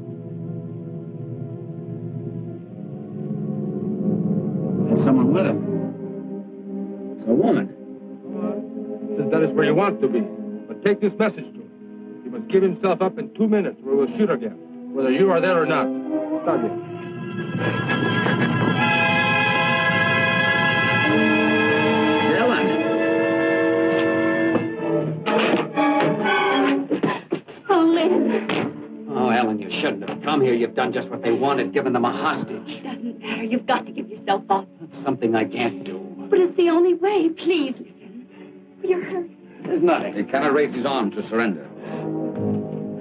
There's someone with him. It's a woman. That is where you want to be. But take this message to him. He must give himself up in 2 minutes or we'll shoot again. Whether you are there or not. Start it. Oh, Lin. Oh, Ellen, you shouldn't have come here. You've done just what they wanted, given them a hostage. Doesn't matter. You've got to give yourself up. That's something I can't do. But it's the only way. Please, listen. You're hurt. There's nothing. He cannot raise his arm to surrender.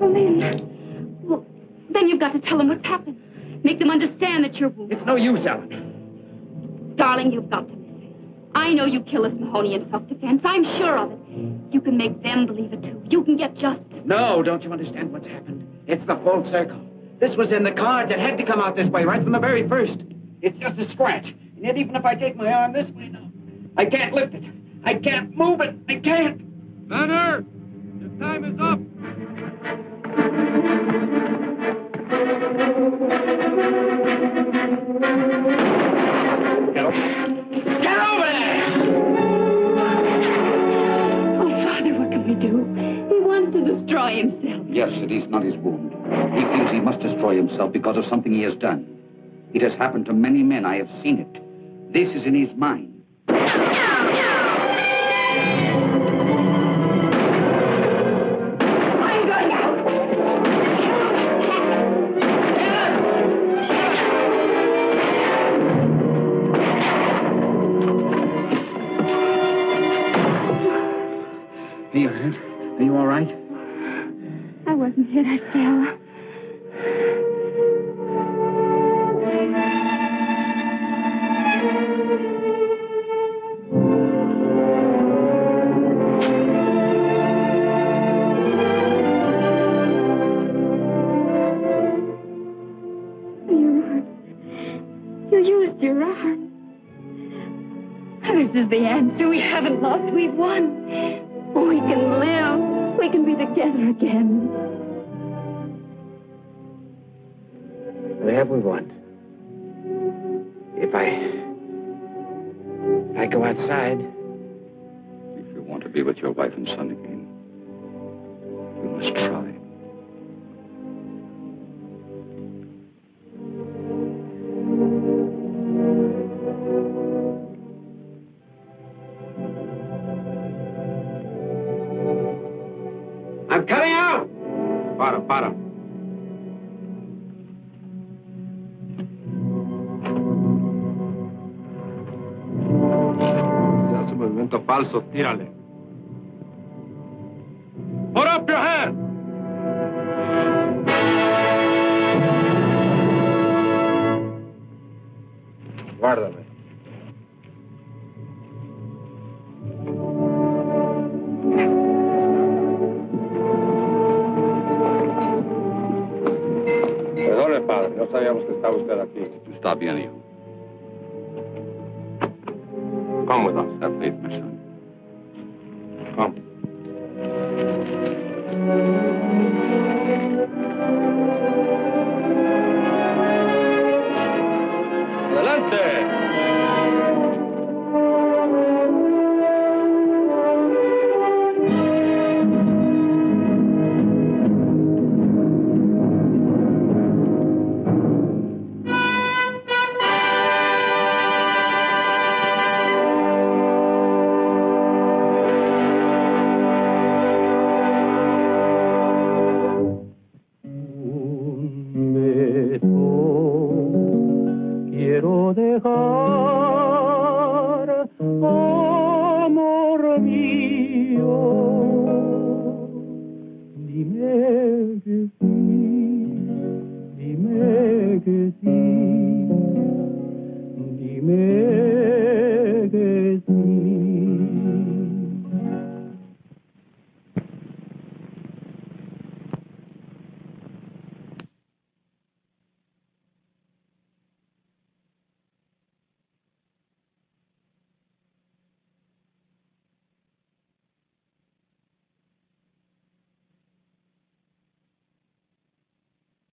Oh, Lin. Well, then you've got to tell them what's happened. Make them understand that you're wounded. It's no use, Ellen. Darling, you've got to listen. I know you killed this Mahoney in self-defense. I'm sure of it. You can make them believe it, too. You can get justice. No, don't you understand what's happened? It's the full circle. This was in the cards. It had to come out this way right from the very first. It's just a scratch. And yet, even if I take my arm this way now, I can't lift it. I can't move it. I can't. Vanner! Your time is up! Get over there! Oh, Father, what can we do? He wants to destroy himself. Yes, it is not his wound. He feels he must destroy himself because of something he has done. It has happened to many men. I have seen it. This is in his mind. Are you hurt? Are you all right? I wasn't hit. I fell. Your arm. You used your arm. This is the answer. We haven't lost. We've won. We can live. We can be together again. What have we won? If I go outside. If you want to be with your wife and son again, you must try. I'm coming out! Para. Si hace un movimiento falso, tírale. Put up your hand! Guárdame. Está bien, hijo. Come with us. Have faith, my son. Come. Adelante. Quiero dejar, amor mío, dime que sí,